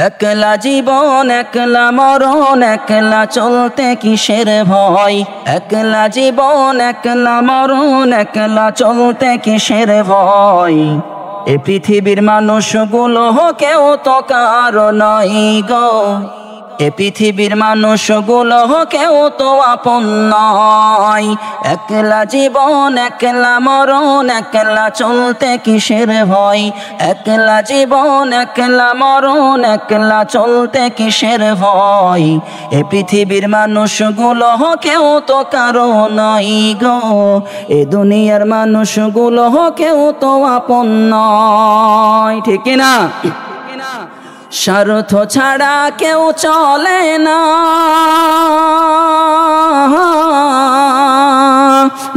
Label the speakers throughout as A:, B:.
A: একলা জীবন একলা মরণ, একলা চলতে কিসের ভয়। একলা জীবন একলা মরণ, একলা চলতে কিসের ভয়। এ পৃথিবীর মানুষগুলো কেউ তো কারো নয় গো। এ পৃথিবীর মানুষগুলো কেউ তো আপন নয়। একলা জীবন একলা মরণ, একলা চলতে কিসের ভয়। একলা জীবন একলা মরণ, একলা চলতে কিসের ভয়। এ পৃথিবীর মানুষগুলো কেউ তো কারো নয় গো। এ দুনিয়ার মানুষগুলো কেউ তো আপন নয়, ঠিক না? স্বার্থ ছাড়া কেউ চলে না,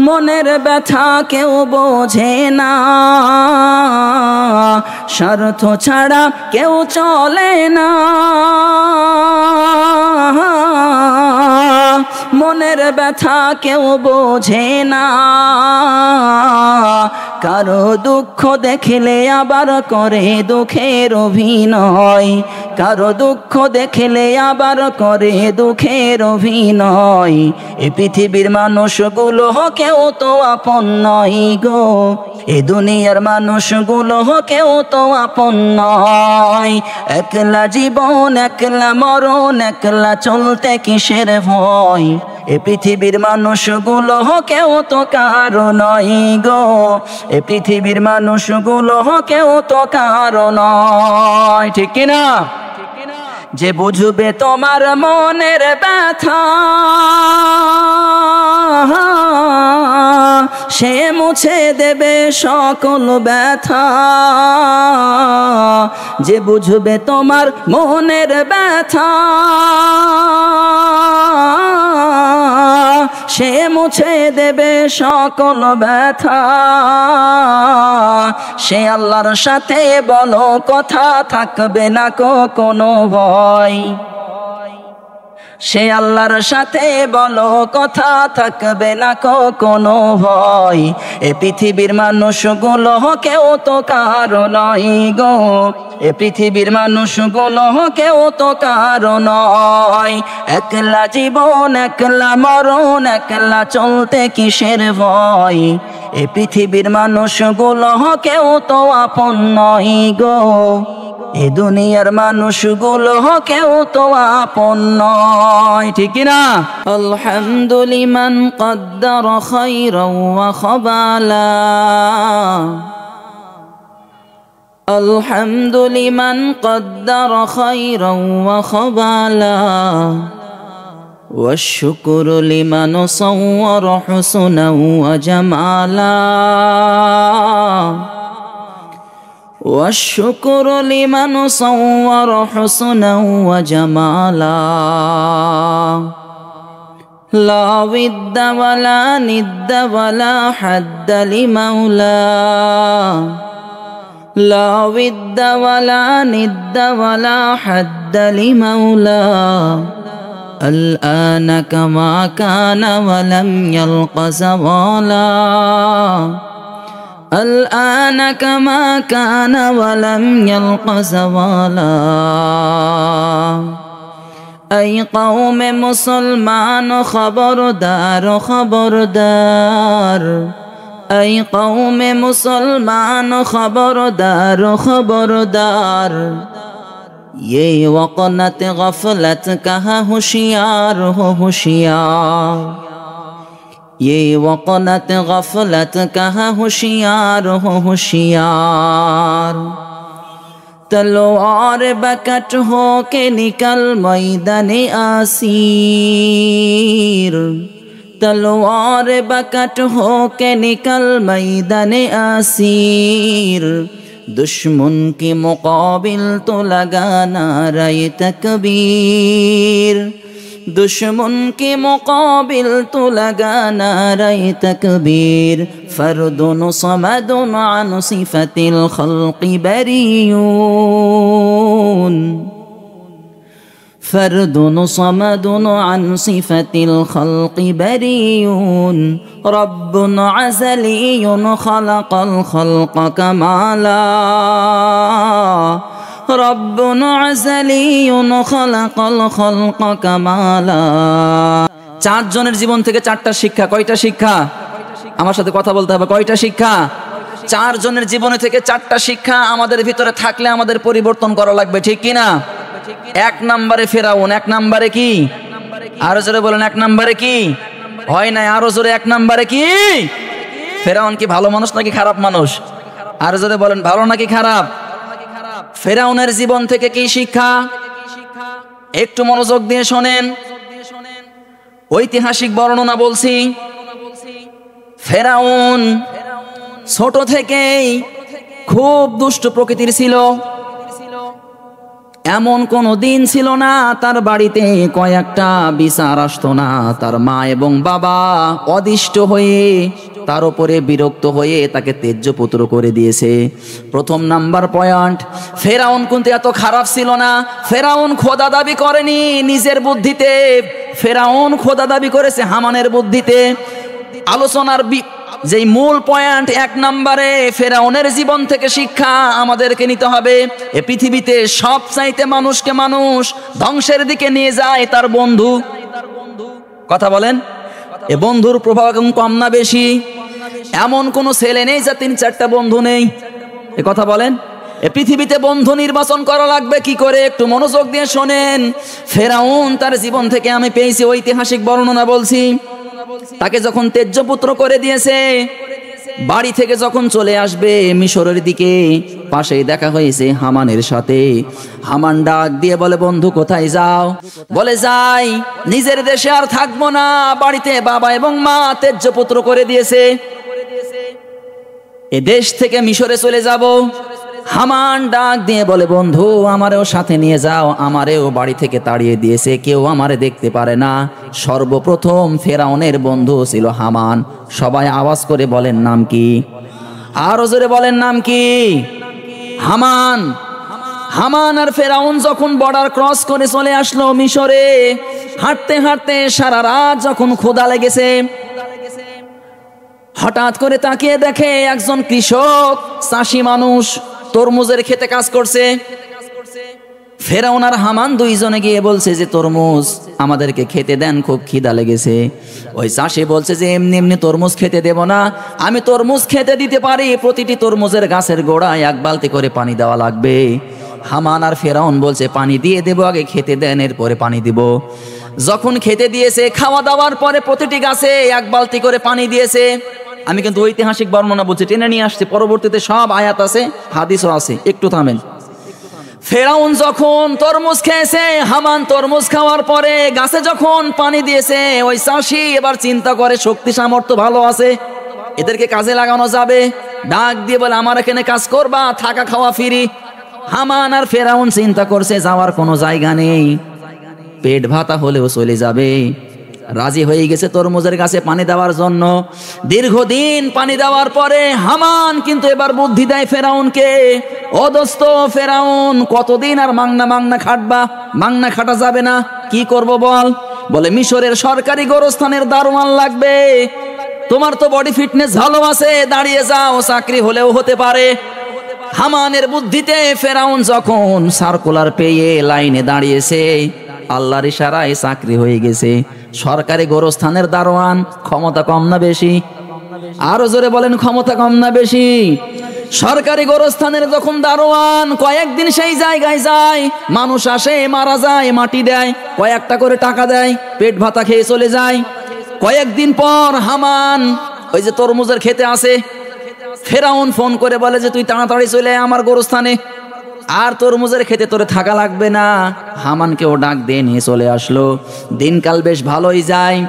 A: মনের ব্যথা কেউ বোঝে না। স্বার্থ ছাড়া কেউ চলে না, মনের ব্যথা কেউ বোঝে না। কারো দুঃখ দেখলে আবার করে দুঃখের অভিনয়। কারো দুঃখ দেখলে আবার করে দুঃখের অভিনয়। এ পৃথিবীর মানুষগুলো কেউ তো আপন নয় গো। এ দুনিয়ার মানুষগুলো কেউ তো আপন নয়। একলা জীবন একলা মরণ, একলা চলতে কিসের ভয়। এ পৃথিবীর মানুষগুলো কেউ তো কারো নয় গো। এ পৃথিবীর মানুষগুলো কেউ তো কারো নয়, ঠিক না? যে বুঝবে তোমার মনের ব্যথা, সে মুছে দেবে সকল ব্যথা। যে বুঝবে তোমার মনের ব্যথা, সে মুছে দেবে সকল ব্যথা। সে আল্লাহর সাথে বলো কথা, থাকবে না কোনো ভয়। সে আল্লাহর সাথে বলো কথা, থাকবে না কোনো ভয়। এ পৃথিবীর মানুষগুলো কেউ তো কারো নয় গো। এ পৃথিবীর মানুষগুলো কেউ তো কারো নয়। একলা জীবন একলা মরণ, একলা চলতে কিসের ভয়। এ পৃথিবীর মানুষগুলো কেউ তো আপন নয় গো। এ দুনিয়ার মানুষগুলো কেউ তো আপন নয়, ঠিক না? আলহামদুলিমান কদ্দার খায়রান ওয়া খাবালা। আলহামদুলিমান কদ্দার খায়রান ওয়া খাবালা। والشكر لمن صور حسنا وجمالا. والشكر لمن صور حسنا وجمالا. لا ود ولا ند ولا حد لمولى. لا ود ولا ند ولا حد لمولى. الآن كما كان ولم يلق زوالا. الآن كما كان ولم يلق زوالا. أي قوم مسلمان خبردار خبردار. أي قوم مسلمان خبردار خبردار. ये वक़्त गफलत कहा होशियार हो होशियार. ये वक़्त गफलत कहा होशियार हो होशियार. तलवार बकट हो के निकल मैदाने आसीर. तलवार बकट हो के निकल मैदाने आसीर. दुश्मन के मुकाबिल तो लगाना नारे तकबीर. दुश्मन के मुकाबिल तो लगाना नारे तकबीर. फर्दुन समदुन अन सिफतिल खल्क़ि बरीयून. फर्दुन समदुन अन सिफतिल खल्क़ि बरीयून. रब्बुन अज़लियुन खलक़ल खल्क़ कमाला. রব্বুন আযালিয়ুন খালাকাল খালকা কামালা। চারজনের জীবন থেকে চারটা শিক্ষা। কয়টা শিক্ষা? আমার সাথে কথা বলতে হবে। কয়টা শিক্ষা? চারজনের জীবনে থেকে চারটা শিক্ষা আমাদের ভিতরে থাকলে আমাদের পরিবর্তন করা লাগবে, ঠিক কিনা? এক নম্বরে ফেরাউন। এক নম্বরে কি? আরো জোরে বলেন, এক নম্বরে কি? হয় নাই, আরো জোরে, এক নম্বরে কি? ফেরাউন কি ভালো মানুষ নাকি খারাপ মানুষ? আরো জোরে বলেন, ভালো নাকি খারাপ? ফেরাউনের জীবন থেকে কি শিক্ষা? একটু মনোযোগ দিয়ে শোনেন, ঐতিহাসিক বর্ণনা বলছি। ফেরাউন ছোট থেকেই খুব দুষ্ট প্রকৃতির ছিল। এমন কোনো দিন ছিল না তার বাড়িতে কয়েকটা বিচার আসতো না। তার মা এবং বাবা অদিষ্ট হয়ে, তার উপরে বিরক্ত হয়ে তাকে তেজ্য পুত্র করে দিয়েছে। প্রথম নাম্বার পয়েন্ট, ফেরাউন কিন্তু এত খারাপ ছিল না। ফেরাউন খোদা দাবি করেনি নিজের বুদ্ধিতে, ফেরাউন খোদা দাবি করেছে হামানের বুদ্ধিতে। আলোচনার যেই মূল পয়েন্ট, এক নম্বরে ফেরাউনের জীবন থেকে শিক্ষা আমাদেরকে নিতে হবে। এ পৃথিবীতে সব চাইতে মানুষকে মানুষ ধ্বংসের দিকে নিয়ে যায় তার বন্ধু। কথা বলেন, এ বন্ধুর প্রভাব কম না বেশি? এমন কোন ছেলে নেই যা 3-4টা বন্ধু নেই। এ কথা বলেন। এ পৃথিবীতে বন্ধু নির্বাচন করা লাগবে কি করে? একটু মনোযোগ দিয়ে শোনেন। ফেরাউন তার জীবন থেকে আমি পেয়েছি ঐতিহাসিক বর্ণনা বলছি। তাকে যখন তেজ্য পুত্র করে দিয়েছে, বাড়ি থেকে যখন চলে আসবে মিশরের দিকে, পাশেই দেখা হয়েছে হামানের সাথে। হামান ডাক দিয়ে বলে, বন্ধু কোথায় যাও? বলে, যাই, নিজের দেশে আর থাকবো না, বাড়িতে বাবা এবং মা তেজ্য পুত্র করে দিয়েছে, এ দেশ থেকে মিশরে চলে যাব। হামান ডাক দিয়ে বলে, বন্ধু আমারেও সাথে নিয়ে যাও, আমারেও বাড়ি থেকে তাড়িয়ে দিয়েছে, কেউ আমারে দেখতে পারে না। সর্বপ্রথম ফেরাউনের বন্ধু ছিল হামান। সবাই আওয়াজ করে বলেন নাম কি? আরো জোরে বলেন নাম কি? হামান। হামান আর ফেরাউন যখন বর্ডার ক্রস করে চলে আসলো মিশরে, হাঁটতে হাঁটতে সারা রাত যখন ক্ষুধা লেগেছে, হঠাৎ করে তাকিয়ে দেখে একজন কৃষক চাষি মানুষ তরমুজের খেতে কাজ করছে। ফেরাউন আর হামান দুইজনে গিয়ে বলছে যে, তরমুজ আমাদেরকে খেতে দেন, খুব খিদা লেগেছে। ওই চাষি বলছে যে, এমনি এমনি তরমুজ খেতে দেব না, আমি তরমুজ খেতে দিতে পারি, প্রতিটি তরমুজের গাছের গোড়ায় 1 বালতি করে পানি দেওয়া লাগবে। হামান আর ফেরাউন বলছে, পানি দিয়ে দেব, আগে খেতে দেন, এরপরে পানি দিব। যখন খেতে দিয়েছে, খাওয়া দাওয়ার পরে প্রতিটি গাছে 1 বালতি করে পানি দিয়েছে। আমি কিন্তু ঐতিহাসিক বর্ণনা বলছি, টেনে নিয়ে আসছি, পরবর্তীতে সব আয়াত আছে, হাদিসও আছে, একটু থামেন। ফেরাউন যখন তরমুজ খেয়েছে, হামান তরমুজ খাওয়ার পরে গাছে যখন পানি দিয়েছে, ওই চাষি এবার চিন্তা করে শক্তি সামর্থ্য ভালো আছে, এদেরকে কাজে লাগানো যাবে। ডাক দিয়ে বলে, আমার এখানে কাজ করবা, থাকা খাওয়া ফ্রি। হামান আর ফেরাউন চিন্তা করছে যাওয়ার কোনো জায়গা নেই, পেট ভাতা হলেও চলে যাবে। রাজি হয়ে গেছে তরমুজের গাছে পানি দেওয়ার জন্য। দীর্ঘদিন পানি দেওয়ার পরে হামান কিন্তু এবার বুদ্ধি দেয় ফেরাউনকে, ও দোস্ত ফেরাউন, কতদিন আর মাংনা খাটবা? মাংনা খাটা যাবে না, কি করব বল? বলে, মিশরের সরকারি গোরস্থানের দারোয়ান লাগবে, তোমার তো বডি ফিটনেস ভালো আছে, দাঁড়িয়ে যাও, চাকরি হলেও হতে পারে। হামানের বুদ্ধিতে ফেরাউন যখন সার্কুলার পেয়ে লাইনে দাঁড়িয়েছে, আল্লাহর ইশারায় চাকরি হয়ে গেছে সরকারি গোরস্থানের দারোয়ান। ক্ষমতা কম না বেশি? আরো জোরে বলেন, ক্ষমতা কম না বেশি? সরকারি গোরস্থানের যখন দারোয়ান, কয়েকদিন সেই জায়গায় যায়, মানুষ আসে, মারা যায়, মাটি দেয়, কয়েকটা করে টাকা দেয়, পেট ভাতা খেয়ে চলে যায়। কয়েকদিন পর হামান ওই যে তরমুজের খেতে আসে, ফেরাউন ফোন করে বলে যে, তুই তাড়াতাড়ি চলে আয় আমার গোরস্থানে, আর তরমুজের খেতে তোরে থাকা লাগবে না। হামানকেও ডাক দিয়ে নিয়ে চলে আসলো। দিনকাল বেশ ভালোই যায়।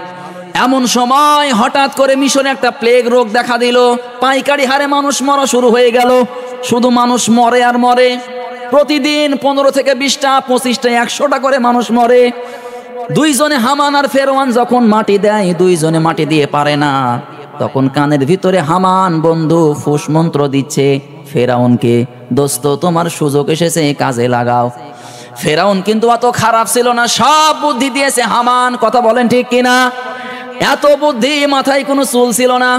A: এমন সময় হঠাৎ করে মিশরে একটা প্লেগ রোগ দেখা দিল, পাইকারি হারে মানুষ মরা শুরু হয়ে গেল। শুধু মানুষ মরে আর মরে, প্রতিদিন 15 থেকে 20টা, 25টা, 100টা করে মানুষ মরে। দুইজনে হামান আর ফেরাউন যখন মাটি দেয়, দুইজনে মাটি দিয়ে পারে না। তখন কানের ভিতরে হামান বন্ধু ফুস মন্ত্র দিচ্ছে ফেরাউনকে, দোস্ত তোমার সুযোগ এসেছে, কাজে লাগাও। ফেরাউন কিন্তু অত খারাপ ছিল না, সব বুদ্ধি দিয়েছে হামান। কথা বলেন ঠিক কিনা? এত বুদ্ধি, মাথায় কোনো চুল ছিল না।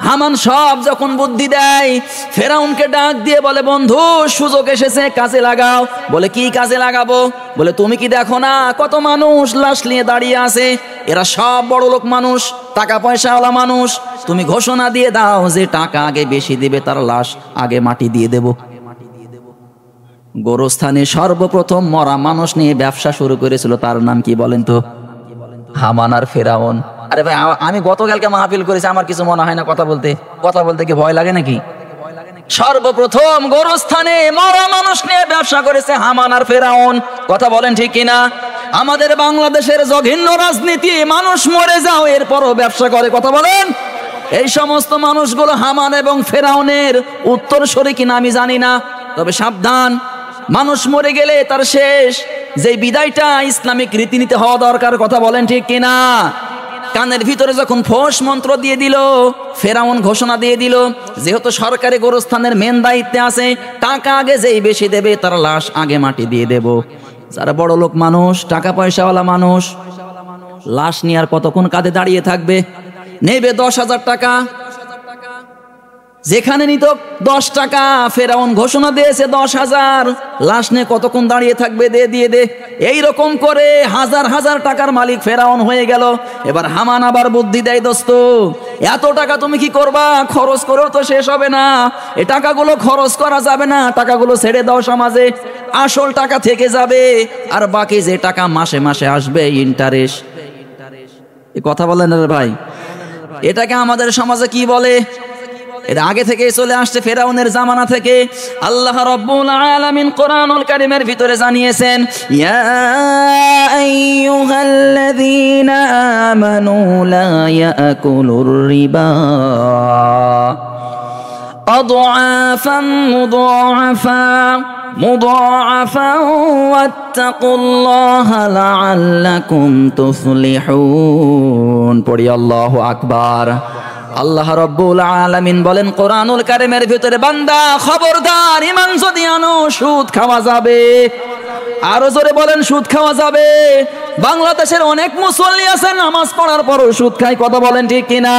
A: হামান সব যখন বুদ্ধি দেয়, ফেরাউনকে ডাক দিয়ে বলে, বন্ধু সুযোগ এসেছে, কাজে লাগাও। বলে কি কাজে লাগাবো? বলে তুমি কি দেখো না কত মানুষ লাশ নিয়ে দাঁড়িয়ে আছে, এরা সব বড় লোক মানুষ, টাকা পয়সাওয়ালা মানুষ। তুমি ঘোষণা দিয়ে দাও যে টাকা আগে বেশি দিবে তার লাশ আগে মাটি দিয়ে দেব। গোরস্থানে সর্বপ্রথম মরা মানুষ নিয়ে ব্যবসা শুরু করেছিল, তার নাম কি বলেন তো? হামান আর ফেরাউন। আরে ভাই, আমি গতকালকে মাহফিল করেছি, আমার কিছু মনে হয় না কথা বলতে কি ভয় লাগে নাকি? সর্বপ্রথম গোরস্থানে মরা মানুষ নিয়ে ব্যবসা করেছে হামান আর ফেরাউন। কথা বলেন ঠিক কিনা? আমাদের বাংলাদেশের জঘন্য রাজনীতি, মানুষ মরে যাও এরপরও ব্যবসা করে। কথা বলেন। এই সমস্ত মানুষগুলো হামান এবং ফেরাউনের উত্তরসূরি কিনা আমি জানি না, তবে সাবধান, মানুষ মরে গেলে তার শেষ যে বিদায়টা ইসলামিক রীতিনীতি হওয়া দরকার। কথা বলেন ঠিক কিনা? কানের ভিতরে যখন ফোঁস মন্ত্র দিয়ে দিল, ফেরাউন ঘোষণা দিয়ে দিল, যেহেতু সরকারি গোরস্থানের মেন দায়িত্বে আছে, টাকা আগে যেই বেশি দেবে তার লাশ আগে মাটি দিয়ে দেব। যারা বড় লোক মানুষ, টাকা পয়সাওয়ালা মানুষ, লাশ নিয়ে আর কতক্ষণ কাঁধে দাঁড়িয়ে থাকবে? নেবে 10,000 টাকা, যেখানে নিত 10 টাকা। ফেরাউন ঘোষণা দিয়েছে 10,000, লাশ নিয়ে কতক্ষণ দাঁড়িয়ে থাকবে? দিয়ে দে। এইরকম করে হাজার হাজার টাকার মালিক ফেরাউন হয়ে গেল। এবার হামান আবার বুদ্ধি দেয়, দোস্ত এত টাকা তুমি কি করবা? খরচ করেও তো শেষ হবে না, এ টাকাগুলো খরচ করা যাবে না, টাকাগুলো ছেড়ে দাও সমাজে, আসল টাকা থেকে যাবে, আর বাকি যে টাকা মাসে মাসে আসবে ইন্টারেস্ট। এ কথা বলেন রে ভাই, এটাকে আমাদের সমাজে কি বলে? এটা আগে থেকে চলে আসছে ফেরাউনের জামানা থেকে। আল্লাহ রাব্বুল আলামিন কোরআনুল কারীমের ভিতরে জানিয়েছেন, ইয়া আইয়ুহাল্লাযীনা আমানু লা ইয়াকুলুর রিবা আদআফান মুদাআফা ওয়াত্তাকুল্লাহা লাআল্লাকুম তুফলিহুন। পড়ি আল্লাহু আকবার। আল্লাহ রাব্বুল আলামিন বলেন কোরআনুল কারীমের ভিতরে, বান্দা খবরদার, ঈমান যদি আনো সুদ খাওয়া যাবে। আরো জোরে বলেন, সুদ খাওয়া যাবে। বাংলাদেশের অনেক মুসল্লি আছেন নামাজ পড়ার পরও সুদ খায়। কথা বলেন ঠিক কিনা?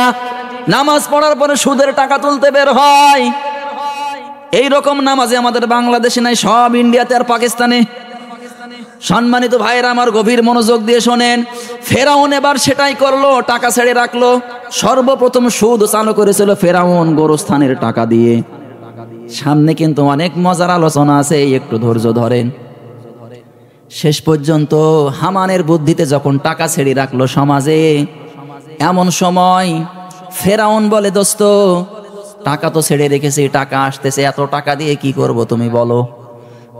A: নামাজ পড়ার পরে সুদের টাকা তুলতে বের হয়। এই রকম নামাজে আমাদের বাংলাদেশে নাই, সব ইন্ডিয়াতে আর পাকিস্তানে। সম্মানিত ভাইরা আমার, গভীর মনোযোগ দিয়ে শোনেন। ফেরাউন এবার সেটাই করলো, টাকা ছেড়ে রাখলো। সর্বপ্রথম সুদ চালু করেছিল ফেরাউন গোরস্থানের টাকা দিয়ে। সামনে কিন্তু অনেক মজার আলোচনা আছে, একটু ধৈর্য ধরেন। শেষ পর্যন্ত হামানের বুদ্ধিতে যখন টাকা ছেড়ে রাখলো সমাজে, এমন সময় ফেরাউন বলে, দোস্ত টাকা তো ছেড়ে রেখেছি, টাকা আসতেছে, এত টাকা দিয়ে কি করব তুমি বলো?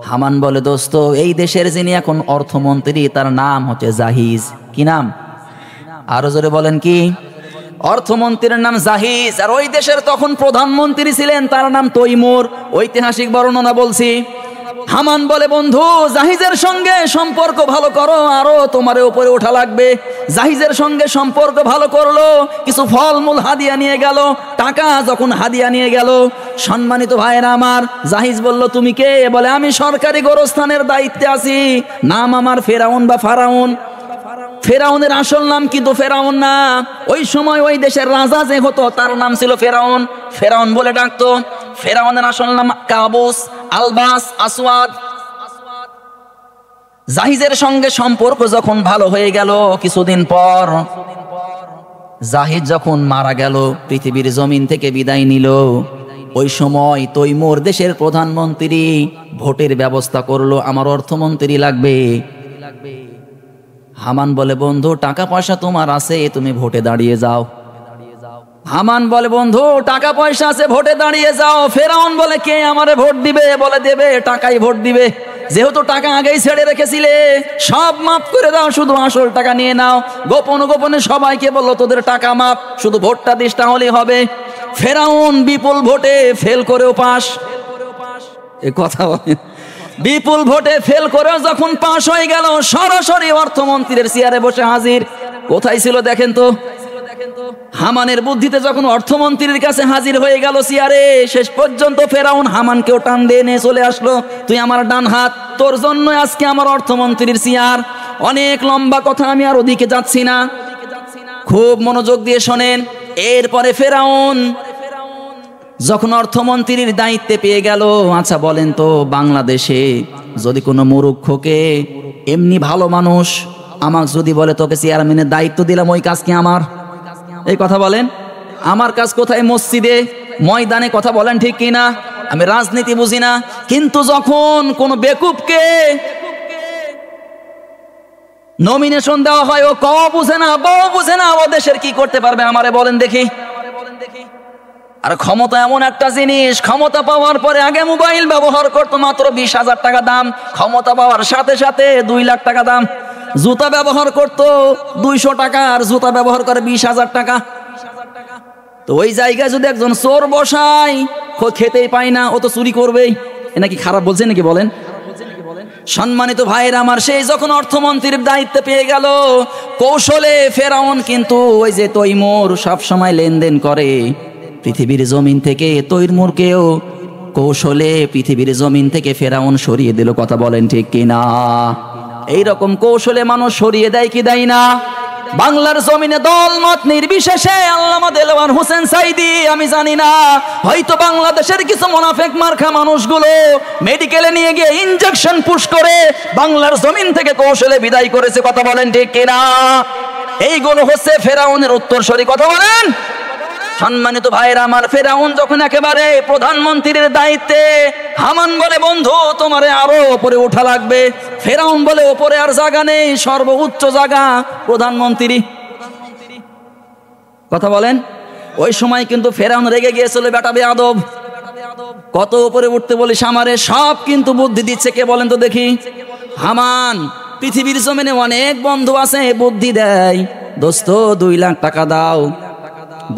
A: হামান বলে, দোস্ত এই দেশের যিনি এখন অর্থমন্ত্রী তার নাম হচ্ছে জাহিজ। কি নাম? আরো জোরে বলেন কি? অর্থমন্ত্রীর নাম জাহিজ। আর ওই দেশের তখন প্রধানমন্ত্রী ছিলেন, তার নাম তৈমুর। ঐতিহাসিক বর্ণনা বলছি। হামান বলে, বন্ধু জাহিজের সঙ্গে সম্পর্ক ভালো করো, আরো তোমার উপরে ওঠা লাগবে। জাহিজের সঙ্গে সম্পর্ক ভালো করলো, কিছু ফলমূল হাদিয়া নিয়ে গেল। টাকা যখন হাদিয়া নিয়ে গেল, সম্মানিত ভাইরা আমার, জাহিজ বলল, তুমি কে? বলে, আমি সরকারি গোরস্থানের দায়িত্বে আছি, নাম আমার ফেরাউন বা ফারাউন। ফেরাউনের আসল নাম কিন্তু ফেরাউন না। ওই সময় ওই দেশের রাজা যে হতো তার নাম ছিল ফেরাউন, ফেরাউন বলে ডাকতো। ফেরাউনের আসল নাম কাবুস, আলবাস, আসওয়াদ। জাহিজের সঙ্গে সম্পর্ক যখন ভালো হয়ে গেল, কিছুদিন পর জাহিজ যখন মারা গেল, পৃথিবীর জমিন থেকে বিদায় নিল, ওই সময় তৈমুর দেশের প্রধানমন্ত্রী ভোটের ব্যবস্থা করলো, আমার অর্থমন্ত্রী লাগবে। হামান বলে, বন্ধু টাকা পয়সা তোমার আছে, তুমি ভোটে দাঁড়িয়ে যাও। হামান বলে, বন্ধু টাকা পয়সা আছে, ভোটে দাঁড়িয়ে যাও। ফেরাউন বলে, কে আমারে ভোট দিবে? বলে, দেবে, টাকাই ভোট দিবে। যেহেতু টাকা আগেই ছেড়ে রেখেছিলে, সব মাফ করে দাও, শুধু আসল টাকা নিয়ে নাও। গোপনে গোপনে সবাইকে বললো, তোদের টাকা মাফ, শুধু ভোটটা দিস, তাহলেই হবে। ফেরাউন বিপুল ভোটে ফেল করেও পাস। এ কথা বলে, বিপুল ভোটে ফেল করেও যখন পাশ হয়ে গেল, সরাসরি অর্থমন্ত্রীর চেয়ারে বসে হাজির। কোথায় ছিল দেখেন তো? হামানের বুদ্ধিতে যখন অর্থমন্ত্রীর কাছে হাজির হয়ে গেল চেয়ারে, শেষ পর্যন্ত ফেরাউন হামানকেও টান দিয়ে নিয়ে চলে আসলো, তুই আমার ডান হাত, তোর জন্য আজকে আমার অর্থমন্ত্রীর চেয়ার। অনেক লম্বা কথা, আমি আর ওদিকে যাচ্ছি না, খুব মনোযোগ দিয়ে শোনেন। এরপরে ফেরাউন যখন অর্থমন্ত্রীর দায়িত্বে পেয়ে গেল, আচ্ছা বলেন তো বাংলাদেশে যদি কোনো মূর্খকে এমনি ভালো মানুষ আমাকে যদি বলে তোকে চেয়ারম্যানের দায়িত্ব দিলাম, ওই কাজ কি আমার? এই কথা বলেন, আমার কাজ কোথায়? মসজিদে ময়দানে, কথা বলেন ঠিক কিনা? আমি রাজনীতি বুঝি না, কিন্তু যখন কোনো বেকুবকে নমিনেশন দেওয়া হয়, ও ক বুঝে না, ব বুঝে না, ও দেশের কি করতে পারবে আমারে বলেন দেখি? আর ক্ষমতা এমন একটা জিনিস, ক্ষমতা পাওয়ার পরে আগে মোবাইল ব্যবহার করতো মাত্র 20,000 টাকা দাম, ক্ষমতা পাওয়ার সাথে সাথে 2 লাখ টাকা দাম। জুতা ব্যবহার করতো 200 টাকা, আর জুতা ব্যবহার করে 20,000 টাকা। তো ওই জায়গায় যদি একজন চোর বসায়, খেতেই পায় না, ও তো চুরি করবেই। এ নাকি খারাপ বলছে নাকি বলেন? সম্মানিত ভাইয়ের আমার, সেই যখন অর্থমন্ত্রীর দায়িত্ব পেয়ে গেল, কৌশলে ফেরাউন কিন্তু ওই যে তৈমুর সব সময় লেনদেন করে পৃথিবীর জমিন থেকে, তৈমুরকেও কৌশলে পৃথিবীর জমিন থেকে ফেরাউন সরিয়ে দিল। কথা বলেন ঠিক কিনা? এইরকম কৌশলে মানুষ সরিয়ে দেয় কি দেয় না? বাংলার জমিনে দলমত নির্বিশেষে আল্লামা দেলোয়ার হোসেন সাইদি, আমি জানি না, হয়তো বাংলাদেশের কিছু মুনাফিক মার্কা মানুষগুলো মেডিকেলে নিয়ে গিয়ে ইনজেকশন পুশ করে বাংলার জমিন থেকে কৌশলে বিদায় করেছে। কথা বলেন ঠিক কিনা? এইগুলো হচ্ছে ফেরাউনের উত্তরসূরি। কথা বলেন। সম্মানিত ভাইরা আমার, ফেরাউন যখন একেবারে প্রধানমন্ত্রীর দায়িত্বে, হামান বলে বন্ধু তোমারে আরো উপরে ওঠা লাগবে। ফেরাউন বলে উপরে আর জায়গা নেই, সর্বোচ্চ জায়গা প্রধানমন্ত্রী। কথা বলেন। ওই সময় কিন্তু ফেরাউন রেগে গিয়েছিল, বেটা বেয়াদব, কত উপরে উঠতে বলিস আমারে। সব কিন্তু বুদ্ধি দিচ্ছে কে বলেন তো দেখি? হামান। পৃথিবীর জমিনে অনেক বন্ধু আছে, বুদ্ধি দেয়, দোস্ত 2 লাখ টাকা দাও,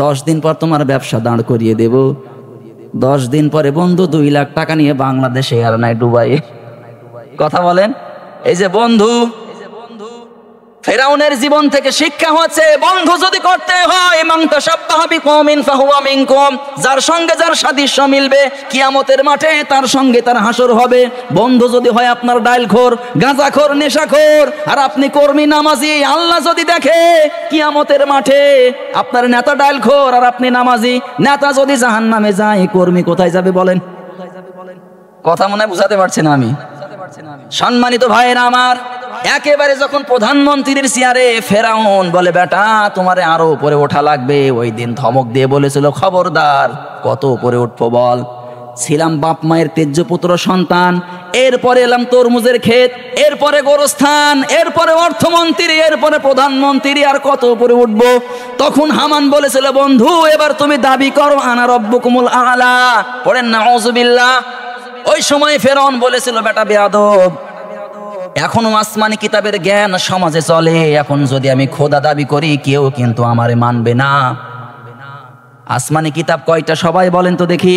A: 10 দিন পর তোমার ব্যবসা দাঁড় করিয়ে দেব। 10 দিন পরে বন্ধু 2 লাখ টাকা নিয়ে বাংলাদেশে আর নাই দুবাইয়ে। কথা বলেন। এই যে বন্ধু, ফেরাউনের জীবন থেকে শিক্ষা হচ্ছে, বন্ধু যদি করতে হয়, মান তাশাব্বাহা বিকওমিন ফাহুয়া মিনকুম, যার সঙ্গে যার সাদৃশ্য মিলবে কিয়ামতের মাঠে তার সঙ্গে তার হাসর হবে। বন্ধু যদি হয় আপনার ডাইলখোর, গাঁজাখোর, নেশাখোর, আর আপনি কর্মী নামাজি, আল্লাহ যদি দেখে কিয়ামতের মাঠে আপনার নেতা ডাইলখোর আর আপনি নামাজি, নেতা যদি জাহান্নামে যায়, কর্মী কোথায় যাবে বলেন? কথা মনে বুঝাতে পারছি না আমি? সম্মানিত ভাইয়েরা আমার, একেবারে যখন প্রধানমন্ত্রীর চেয়ারে, ফেরাউন বলে বেটা তোমারে আরো উপরে ওঠা লাগবে। ওই দিন ধমক দিয়ে বলেছিল, খবরদার, কত উপরে উঠবো বল? ছিলাম বাপ মায়ের তেজ্য পুত্র সন্তান, এরপরে এলাম তরমুজের ক্ষেত, এরপরে গোরস্থান, এরপরে অর্থমন্ত্রী, এরপরে প্রধানমন্ত্রী, আর কত উপরে উঠবো? তখন হামান বলেছিল, বন্ধু এবার তুমি দাবি করো আনা রব্বুকুমুল আলা, পড়েন নাউযুবিল্লাহ। ওই সময় ফেরাউন বলেছিল, বেটা বেয়াদব, এখনো আসমানি কিতাবের জ্ঞান সমাজে চলে, এখন যদি আমি খোদা দাবি করি কেউ কিন্তু আমারে মানবে না। আসমানি কিতাব কয়টা সবাই বলেন তো দেখি?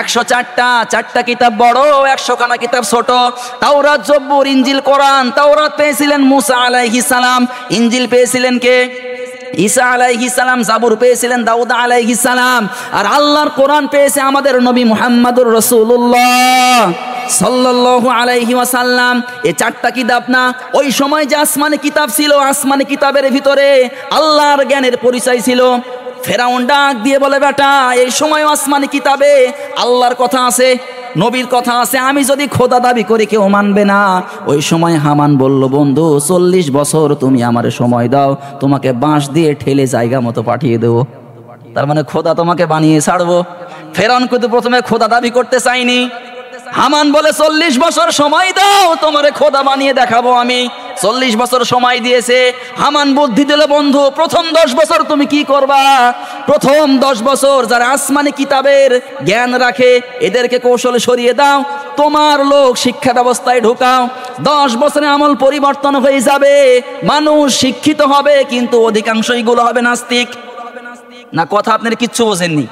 A: 104টা। 4টা কিতাব বড়, 100 খানা কিতাব ছোট। তাওরাত, জব্বুর, ইনজিল, কোরআন। তাওরাত পেয়েছিলেন মুসা আলাইহিস সালাম, ইনজিল পেয়েছিলেন কে? ঈসা আলাইহিস সালাম, জাবুর পেয়েছিলেন দাউদ আলাইহিস সালাম, আর আল্লাহর কোরআন পেয়েছে আমাদের নবী মুহাম্মদুর রাসূলুল্লাহ সাল্লাল্লাহু আলাইহি ওয়াসাল্লাম। এই 4টা কিতাব না, ওই সময় যে আসমানি কিতাব ছিল, আসমানি কিতাবের ভিতরে আল্লাহর জ্ঞানের পরিচয় ছিল। ফেরাউন ডাক দিয়ে বলে, বেটা এই সময় আসমানি কিতাবে আল্লাহর কথা আছে, নবীর কথা আছে, আমি যদি খোদা দাবি করি কেউ মানবে না। ওই সময় হামান বলল, বন্ধু 40 বছর তুমি আমারে সময় দাও, তোমাকে বাঁশ দিয়ে ঠেলে জায়গা মতো পাঠিয়ে দেবো। তার মানে খোদা তোমাকে বানিয়ে ছাড়বো। ফেরাউন কিন্তু প্রথমে খোদা দাবি করতে চাইনি। হামান বলে 40 বছর সময় দাও, তোমারে খোদা বানিয়ে দেখাবো আমি। 40 বছর সময় দিয়েছে। হামান বুদ্ধি দিল, বন্ধু প্রথম 10 বছর তুমি কি করবা? প্রথম 10 বছর যারা আসমানি কিতাবের জ্ঞান রাখে এদেরকে কৌশলে সরিয়ে দাও, তোমার লোক শিক্ষা ব্যবস্থায় ঢোকাও। 10 বছরে আমল পরিবর্তন হয়ে যাবে, মানুষ শিক্ষিত হবে, কিন্তু অধিকাংশই গুলো হবে নাস্তিক। না কথা আপনার কিচ্ছু বোঝেননি?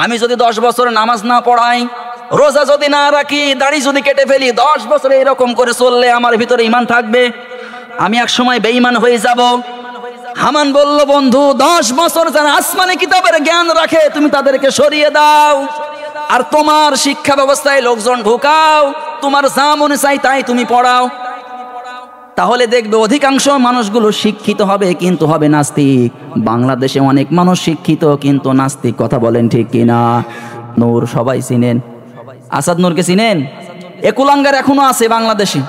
A: আমি যদি 10 বছর নামাজ না পড়াই, রোজা যদি না রাখি, দাড়ি যদি কেটে ফেলি, 10 বছরে এরকম করে চললে আমার ভিতরে ঈমান থাকবে? আমি এক সময় বেঈমান হয়ে যাব। হামান বলল, বন্ধু 10 বছর যারা আসমানি কিতাবের জ্ঞান রাখে তুমি তাদেরকে সরিয়ে দাও, আর তোমার শিক্ষা ব্যবস্থায় লোকজন ঢোকাও, তোমার যা মনে চাই তাই তুমি পড়াও। তাহলে দেখবে অধিকাংশ মানুষগুলো শিক্ষিত হবে কিন্তু হবে নাস্তিক। বাংলাদেশে অনেক মানুষ শিক্ষিত কিন্তু নাস্তিক, কথা বলেন ঠিক কিনা? নূর সবাই চিনেন, আসাদ নূরকে চিনেন? এ কুলাঙ্গার এখনো আছে বাংলাদেশে,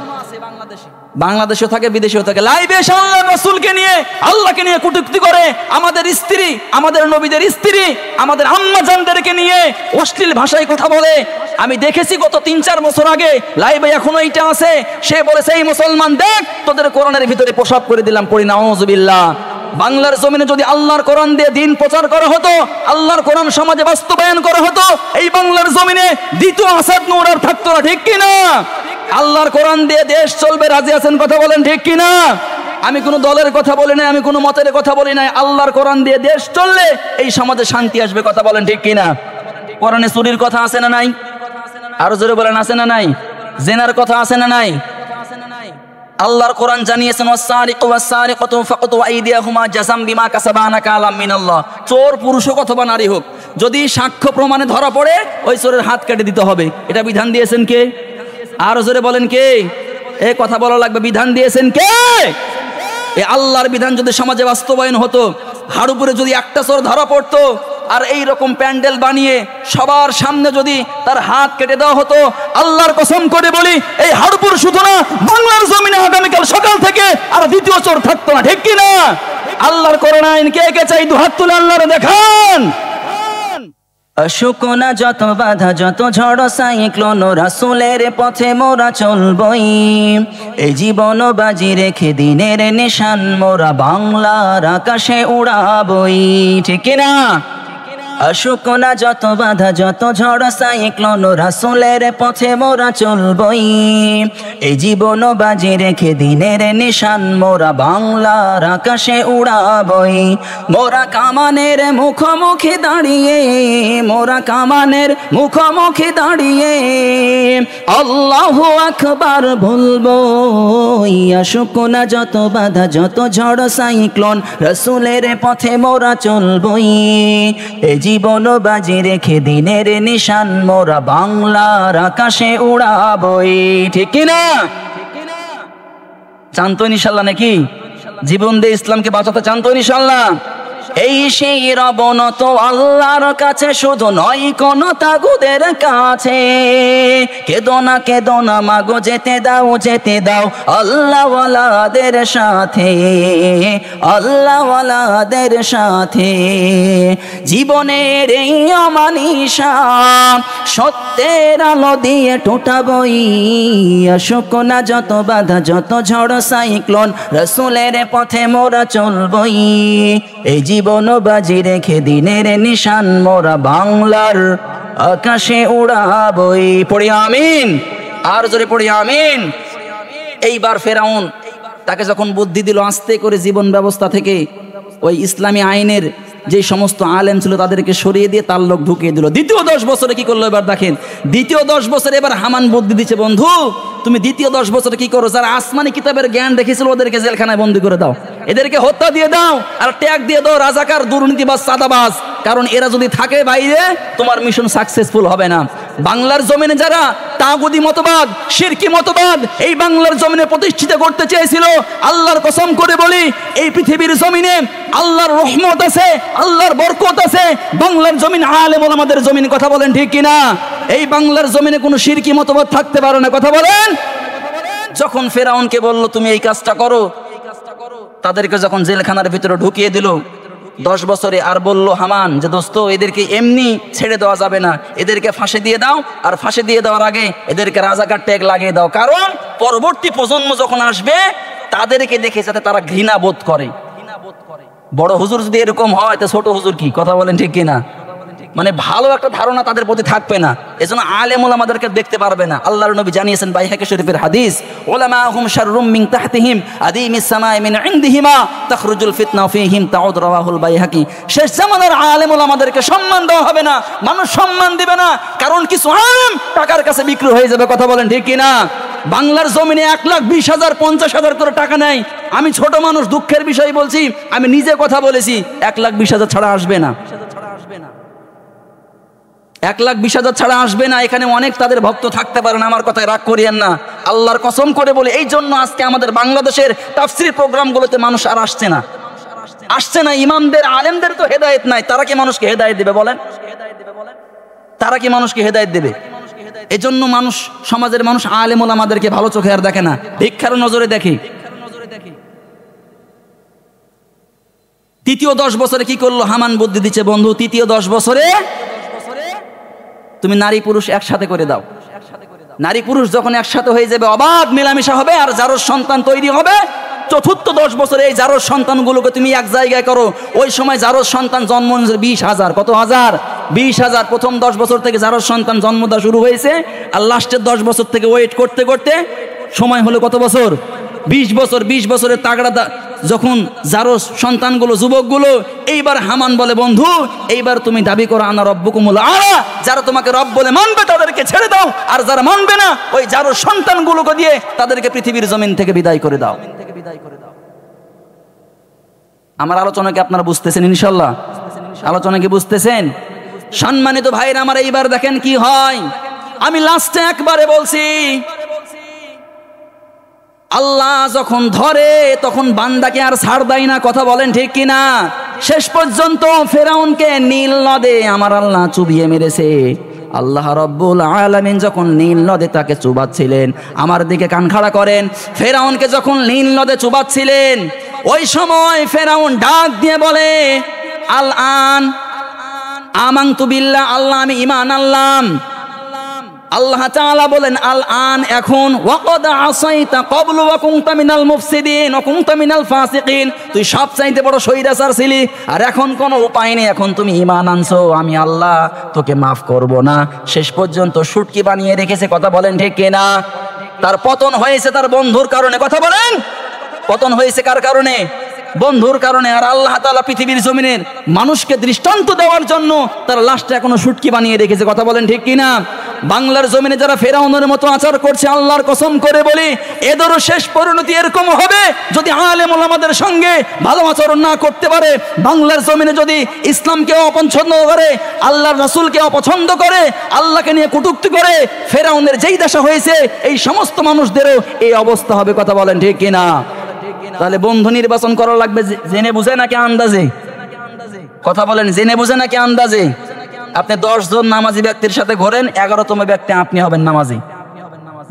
A: বাংলাদেশেও থাকে বিদেশেও থাকে। লাইভে এসে আল্লাহ রাসূলকে নিয়ে আল্লাহকে নিয়ে কটূক্তি করে, আমাদের স্ত্রী, আমাদের নবীদের স্ত্রী, আমাদের আম্মা জানদেরকে নিয়ে অশ্লীল ভাষায় কথা বলে। আমি দেখেছি গত 3-4 বছর আগে লাইভে, এখনো এইটা আছে। সে বলেছে, এই মুসলমান দেখ তোদের কোরআনের ভিতরে প্রসাব করে দিলাম, পড়ি নাউযুবিল্লাহ। বাংলার জমিনে যদি আল্লাহর কোরআন দিয়ে দিন প্রচার করা হতো, আল্লাহর কোরআন সমাজে বাস্তবায়ন করা হতো, এই বাংলার জমিনে দ্বিতীয় আসাদ নূর আর থাকতো না, ঠিক কিনা? আল্লাহর কোরআন দিয়ে দেশ চলবে, রাজি আছেন? কথা বলেন ঠিক কিনা? আমি কোনো দলের কথা বলি নাই, আমি কোনো মতের কথা বলি নাই। আল্লাহর কোরআন দিয়ে দেশ চললে এই সমাজে শান্তি আসবে, কথা বলেন ঠিক কিনা? কোরআনে চুরির কথা আছে না নাই? আরো জোরে বলেন, আছে না নাই? জেনার কথা আছে না নাই? আল্লাহর কোরআন জানিয়েছেন, ওয়াস-সারিকু ওয়াস-সারিকাতু ফাকতু আইদিয়াহুমা জাযাম বিমা কাসাবা নাকালাম মিনাল্লাহ। চোর পুরুষ হোক অথবা নারী হোক, যদি সাক্ষ্য প্রমাণে ধরা পড়ে ওই চোরের হাত কেটে দিতে হবে। এটা বিধান দিয়েছেন কে? আরো জোরে বলেন কে? এ কথা বলা লাগবে, বিধান দিয়েছেন কে? এই আল্লাহর বিধান যদি সমাজে বাস্তবায়ন হতো, হাড়ুপুরে যদি একটা চোর ধরা পড়তো আর এই রকম প্যান্ডেল বানিয়ে সবার সামনে যদি তার হাত কেটে দেওয়া হতো, আল্লাহর কসম করে বলি এই হাড়ুপুর শুধু না, বাংলার জমিনে আগামীকাল সকাল থেকে আর দ্বিতীয় চোর থাকতো না, ঠিক কিনা? আল্লাহর কোরআন আইন কে কে চাই? দুহাত তুলে আল্লাহরে দেখান। শুকনা যত বাধা, যত ঝড় সাইক্লোন, রাসূলের পথে মোরা চলবই। এই জীবন বাজি রেখে দিনের নিশান মোরা বাংলার আকাশে উড়াবই, ঠিক না? শুকনা যত বাধা, যত ঝড় সাইক্লোন, রাসূলের পথে মোরা চলবই। এই জীবন বাজি রেখে দিনের নিশান মোরা বাংলার আকাশে উড়াবই। মোরা কামানের মুখোমুখি দাঁড়িয়ে, মোরা কামানের মুখোমুখি দাঁড়িয়ে আল্লাহু আকবার বলবো। শুকনা যত বাধা, যত ঝড় সাইক্লোন, রাসূলের পথে মোরা চলবই। এই জীবন বাজি রেখে দিনের নিশান মোরা বাংলার আকাশে উড়াবই, ঠিক কিনা? চান তো ইনশাল্লাহ নাকি? জীবন দিয়ে ইসলামকে বাঁচাতে চান তো ইনশাল্লাহ? এই সেই রবনত আল্লাহর কাছে, শুধু নয় কোন তাগুদের কাছে। কেদো না মাগো, যেতে দাও যেতে দাও আল্লাহওয়ালাদের সাথে, আল্লাহওয়ালাদের সাথে। জীবনের এই অমানিসা সত্যের আলো দিয়ে টোটাবই। শুকনা যত বাধা, যত ঝড় সাইক্লোন, রাসূলের পথে মোরা চলবই। এই জীবন বাজি রেখে দিনের নিশান মোরা বাংলার আকাশে উড়াবই। পড়ি আমিন, আর জোরে পড়ি আমিন। এইবার ফেরাউন তাকে যখন বুদ্ধি দিল, আস্তে করে জীবন ব্যবস্থা থেকে ওই ইসলামী আইনের যে সমস্ত আলেম ছিল তাদেরকে সরিয়ে দিয়ে তার লোক ঢুকিয়ে দিল। দ্বিতীয় 10 বছরে কি করলো এবার দেখেন। দ্বিতীয় 10 বছরে এবার হামান বুদ্ধি দিচ্ছে, বন্ধু তুমি দ্বিতীয় 10 বছরে কি করো? যারা আসমানি কিতাবের জ্ঞান রেখেছিল ওদেরকে জেলখানায় বন্দী করে দাও, এদেরকে হত্যা দিয়ে দাও, আর ট্যাগ দিয়ে দাও রাজাকার, দুর্নীতিবাজ, সাদাবাজ। কারণ এরা যদি থাকে বাইরে তোমার মিশন সাকসেসফুল হবে না। বাংলার জমিনে যারা তাগুদি মতবাদ, শিরকি মতবাদ এই বাংলার জমিনে প্রতিষ্ঠিত করতে চেয়েছিল, আল্লাহর কসম করে বলি এই পৃথিবীর জমিনে আল্লাহর রহমত আছে, আল্লাহর বরকত আছে। বাংলার জমিন আলেম ওলামাদের জমিন, কথা বলেন ঠিক কিনা? এই বাংলার জমিনে কোনো শিরকি মতবাদ থাকতে পারে না, কথা বলেন। যখন ফেরাউনকে বলল তুমি এই কাজটা করো, তাদেরকে যখন জেলখানার ভিতরে ঢুকিয়ে দিল 10 বছরে, আর বলল হামান যে দোস্ত এদেরকে এমনি ছেড়ে দেওয়া যাবে না, এদেরকে ফাঁসি দিয়ে দাও, আর ফাঁসি দিয়ে দেওয়ার আগে এদেরকে রাজাকার ট্যাগ লাগিয়ে দাও। কারণ পরবর্তী প্রজন্ম যখন আসবে তাদেরকে দেখে যাতে তারা ঘৃণা বোধ করে। বড় হুজুর যদি এরকম হয় তো ছোট হুজুর কি, কথা বলেন ঠিক কিনা? মানে ভালো একটা ধারণা তাদের প্রতি থাকবে না, এজন্য আলেম ওলামাদেরকে দেখতে পারবে না। আল্লাহর নবী জানিয়েছেন বাইহাকি শরীফের হাদিস, উলামাহুম শাররুম মিন তাহতিহিম আদিমিস সামাই মিন ইনদিহিমা তাখরুজুল ফিতনা ফীহিম তাউদ, রাওয়াহুল বাইহাকি। শেষ জামানার আলেম ওলামাদেরকে সম্মান দেওয়া হবে না, মানুষ সম্মান দিবে না, কারণ কিছু আলেম টাকার কাছে বিক্রি হয়ে যাবে, কথা বলেন ঠিক কিনা? বাংলার জমিনে 1,20,000 50,000 করে টাকা নেয়। আমি ছোট মানুষ, দুঃখের বিষয় বলছি, আমি নিজে কথা বলেছি, 1,20,000 ছাড়া আসবে না। 1,20,000 ছাড়া আসবে না। এখানে অনেক তাদের ভক্ত থাকতে পারেন, আমার কথায় রাগ করিয়েন না, আল্লাহর কসম করে বলে। এই জন্য আজকে আমাদের বাংলাদেশের তাফসীর প্রোগ্রামগুলোতে মানুষ আর আসছে না। ইমামদের আলেমদের তো হেদায়েত নাই, তারা কি মানুষকে হেদায়েত দেবে বলেন? তারা কি মানুষকে হেদায়েত দেবে? এজন্য মানুষ, সমাজের মানুষ আলেম ওলামাদেরকে ভালো চোখে আর দেখে না, ভিক্ষার নজরে দেখে। তৃতীয় 10 বছরে কি করলো? হামান বুদ্ধি দিচ্ছে, বন্ধু তৃতীয় 10 বছরে তুমি নারী পুরুষ একসাথে করে দাও। নারী পুরুষ যখন একসাথে হয়ে যাবে, অবাধ মেলামেশা হবে, আর যারোর সন্তান তৈরি হবে। চতুর্থ 10 বছরে এই জারোর সন্তানগুলোকে তুমি এক জায়গায় করো। ওই সময় জারোর সন্তান জন্ম 20,000, কত হাজার? 20,000। প্রথম 10 বছর থেকে জারোর সন্তান জন্ম দেওয়া শুরু হয়েছে, আর লাস্টের 10 বছর থেকে ওয়েট করতে করতে সময় হলো কত বছর? 20 বছর। 20 বছরের তাগড়া যখন জারোর সন্তানগুলো, যুবকগুলো, এইবার হামান বলে, বন্ধু এইবার তুমি দাবি করো আনা রব্বুকুমুল আ'লা, যারা তোমাকে রব বলে মানবে তাদেরকে ছেড়ে দাও, আর যারা মানবে না ওই জারোর সন্তানগুলোকে দিয়ে তাদেরকে পৃথিবীর জমিন থেকে বিদায় করে দাও। আমার আলোচনা কি আপনারা বুঝতেছেন? ইনশাআল্লাহ আলোচনা কি বুঝতেছেন? সম্মানিত ভাইরা আমার, এইবার দেখেন কি হয়। আমি লাস্টে একবারে বলছি, আল্লাহ যখন ধরে তখন বান্দাকে আর ছাড় দেয় না, কথা বলেন ঠিক কিনা? শেষ পর্যন্ত ফেরাউনকে নীল নদে আমার আল্লাহ চুবিয়ে মেরেছে। আল্লাহ রব্বুল আলামিন যখন নীল নদে তাকে চুবাচ্ছিলেন, আমার দিকে কান খাড়া করেন, ফেরাউনকে যখন নীল নদে চুবাচ্ছিলেন, ওই সময় ফেরাউন ডাক দিয়ে বলে, আল আন আমানতু বিল্লাহ, আল্লাহ আমি ঈমান আনলাম। আল্লাহ তাআলা বলেন, আল আন এখন, ওয়াকাদ আসাইতা ক্বাবলু ওয়া কুনতা মিনাল মুফসিদিন ওয়া কুনতা মিনাল ফাসিকিন, তুই সবচাইতে বড় স্বৈরাচার ছিলি, আর এখন কোনো উপায় নেই, এখন তুমি ঈমান আনছো, আমি আল্লাহ তোকে মাফ করব না। শেষ পর্যন্ত শুটকি বানিয়ে রেখেছে, কথা বলেন ঠিক কিনা? তার পতন হয়েছে তার বন্ধুর কারণে, কথা বলেন। পতন হয়েছে কার কারণে? বন্ধুর কারণে। আর আল্লাহ তাআলা পৃথিবীর জমিনের মানুষকে দৃষ্টান্ত দেওয়ার জন্য তার লাশটা এখনো শুটকি বানিয়ে রেখেছে, কথা বলেন ঠিক কিনা? বাংলার জমিনে যারা ফেরাউনের মতো আচার করছে, আল্লাহর কসম করে বলি, এদেরও শেষ পরিণতি এরকম হবে, যদি আলেম ওলামাদের সঙ্গে ভালো আচরণ না করতে পারে। বাংলার জমিনে যদি ইসলামকে অপছন্দ করে, আল্লাহর রাসূলকে অপছন্দ করে, আল্লাহকে নিয়ে কটূক্তি করে, ফেরাউনের যেই দশা হয়েছে এই সমস্ত মানুষদেরও এই অবস্থা হবে, কথা বলেন ঠিক কিনা? তাহলে বন্ধু নির্বাচন করা লাগবে জেনে বুঝে নাকি আন্দাজে? কথা বলেন, জেনে বুঝে নাকি আন্দাজে? আপনি 10 জন নামাজি ব্যক্তির সাথে ঘোরেন, 11তম ব্যক্তি আপনি হবেন নামাজি।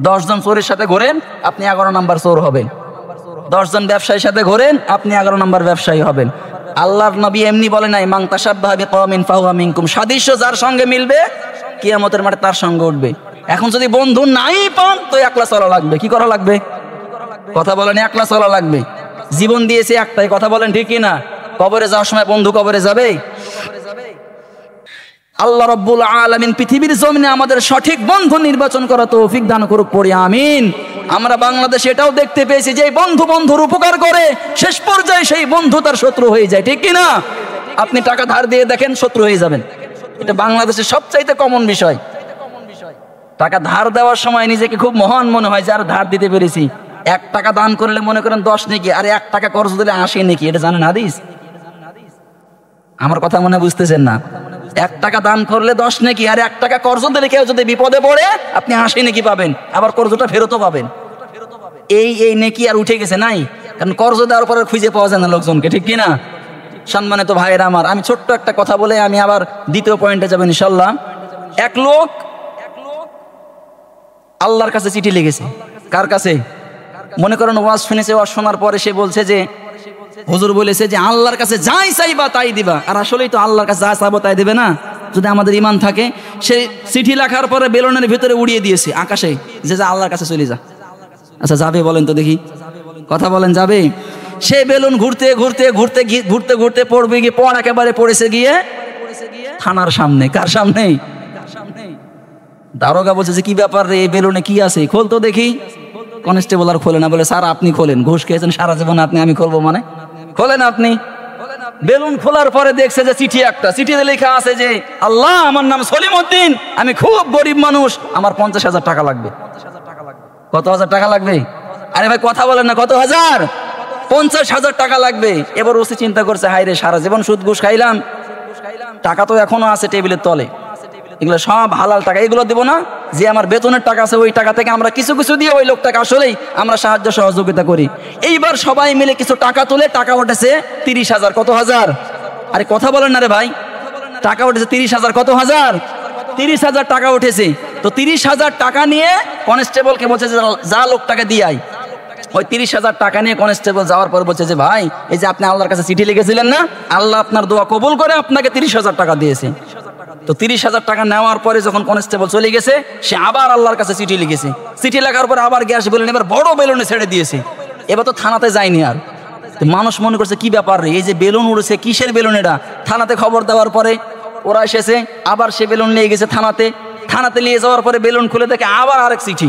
A: 10 জন চোরের সাথে ঘোরেন, আপনি 11 নম্বর চোর হবেন। 10 জন ব্যবসায়ীর সাথে ঘোরেন, আপনি 11 নম্বর ব্যবসায়ী হবেন। আল্লাহর নবী এমনি বলে নাই, মান তাশাব্বাহা বিকওমিন ফাহুয়া মিনকুম, সাদৃশ্য যার সঙ্গে মিলবে কিয়ামতের মাঠে তার সঙ্গে উঠবে। এখন যদি বন্ধু নাই পান তো একলা চলা লাগবে। কি করা লাগবে? কথা বলেন, একলা চলা লাগবে। জীবন দিয়েছে একটাই, কথা বলেন ঠিক কিনা? কবরে যাওয়ার সময় বন্ধু কবরে যাবে? আল্লাহ রাব্বুল আলামিন পৃথিবীর জমিনে আমাদের সঠিক বন্ধু নির্বাচন করা তৌফিক দান করুক, পড়ি আমিন। আমরা বাংলাদেশে এটাও দেখতে পেয়েছি যে বন্ধু বন্ধুর উপকার করে, শেষ পর্যায়ে সেই বন্ধু তার শত্রু হয়ে যায়, ঠিক কিনা? আপনি টাকা ধার দিয়ে দেখেন, শত্রু হয়ে যাবেন। এটা বাংলাদেশের সবচাইতে কমন বিষয়। টাকা ধার দেওয়ার সময় নিজেকে খুব মহান মনে হয় যে আর ধার দিতে পেরেছি। 1 টাকা দান করলে মনে করেন 10 নেকি, আর 1 টাকা কর্জ দিলে 80 নেকি। এটা জানেন হাদিস? আমার কথা মনে বুঝতেছেন না? 1 টাকা দান করলে 10 নেকি, আর 1 টাকা কর্জ দিলে কেউ যদি বিপদে পড়ে আপনি 80 নেকি পাবেন, আবার কর্জটা ফেরতও পাবেন। এই নেকি আর উঠে গেছে নাই, কারণ কর্জ দেওয়ার পরে খুঁজে পাওয়া যায় না লোকজনকে, ঠিক কিনা? সম্মানিত ভাইয়েরা আমার, আমি ছোট্ট একটা কথা বলে আমি আবার দ্বিতীয় পয়েন্টে যাবেন ইনশাআল্লাহ। এক লোক আল্লাহর কাছে চিঠি লিখেছে। কার কাছে? মনে করেন ওয়াজ শুনেছে, ওয়াজ শোনার পরে সে বলছে যে হুজুর বলেছে যে আল্লাহর কাছে যাই চাইবা তাই দিবা। আর আসলেই তো আল্লাহর কাছে যা চাইবো তাই দেবে না, যদি আমাদের ঈমান থাকে। সে চিঠি লেখার পরে বেলুনের ভিতরে উড়িয়ে দিয়েছে আকাশে, যে যা আল্লাহর কাছে চলে যা। আচ্ছা যাবে বলেন তো দেখি, কথা বলেন যাবে? সে বেলুন ঘুরতে ঘুরতে ঘুরতে ঘুরতে ঘুরতে পড়বে গিয়ে পড় একেবারে পড়েছে গিয়ে থানার সামনে। কার সামনে? দারোগা বলছে যে কি ব্যাপার রে, বেলুনে কি আছে, খোল তো দেখি। কনস্টেবল আর খোলে না, বলে স্যার আপনি খোলেন, ঘুষ খেয়েছেন সারা জীবন আপনি, আমি খুলবো মানে? খোলেন আপনি। বেলুন খোলার পরে দেখছে যে চিঠি একটা, চিঠিতে লেখা আছে যে আল্লাহ আমার নাম সলিমউদ্দিন, আমি খুব গরিব মানুষ, আমার 50,000 টাকা লাগবে। কত হাজার টাকা লাগবে? আরে ভাই কথা বলেন না, কত হাজার? 50,000 টাকা লাগবে। এবার ওসি চিন্তা করছে, হাই রে সারা জীবন সুদ ঘুষ খাইলাম, টাকা তো এখনো আছে টেবিলের তলে, এগুলো সব হালাল টাকা, এগুলো দেবো না। যে আমার বেতনের টাকা আছে ওই টাকা থেকে আমরা কিছু কিছু দিয়ে ওই লোকটাকে আসলেই আমরা সাহায্য সহযোগিতা করি। এইবার সবাই মিলে কিছু টাকা তুলে টাকা উঠেছে 30,000। কত হাজার? আরে কথা বলেন না রে ভাই। টাকা উঠেছে 30,000। কত হাজার? 30,000 টাকা উঠেছে। তো 30,000 টাকা নিয়ে কনস্টেবলকে বলছে যে যা লোকটাকে দিয়ে আয়। ওই 30,000 টাকা নিয়ে কনস্টেবল যাওয়ার পর বলছে যে ভাই, এই যে আপনি আল্লাহর কাছে চিঠি লিখেছিলেন না, আল্লাহ আপনার দোয়া কবুল করে আপনাকে 30,000 টাকা দিয়েছে। তো 30,000 টাকা নেওয়ার পরে যখন কনস্টেবল চলে গেছে, সে আবার আল্লাহর কাছে চিঠি লিখেছে। চিঠি লেখার পরে আবার গ্যাস বেলুন, এবার বড় বেলুনে ছেড়ে দিয়েছে। এবার তো থানাতে যায়নি আর। তো মানুষ মনে করছে কি ব্যাপার রে, এই যে বেলুন উড়েছে, কিসের বেলুন এটা? থানাতে খবর দেওয়ার পরে ওরা এসেছে, আবার সে বেলুন নিয়ে গেছে থানাতে। থানাতে নিয়ে যাওয়ার পরে বেলুন খুলে দেখে আবার আরেক চিঠি।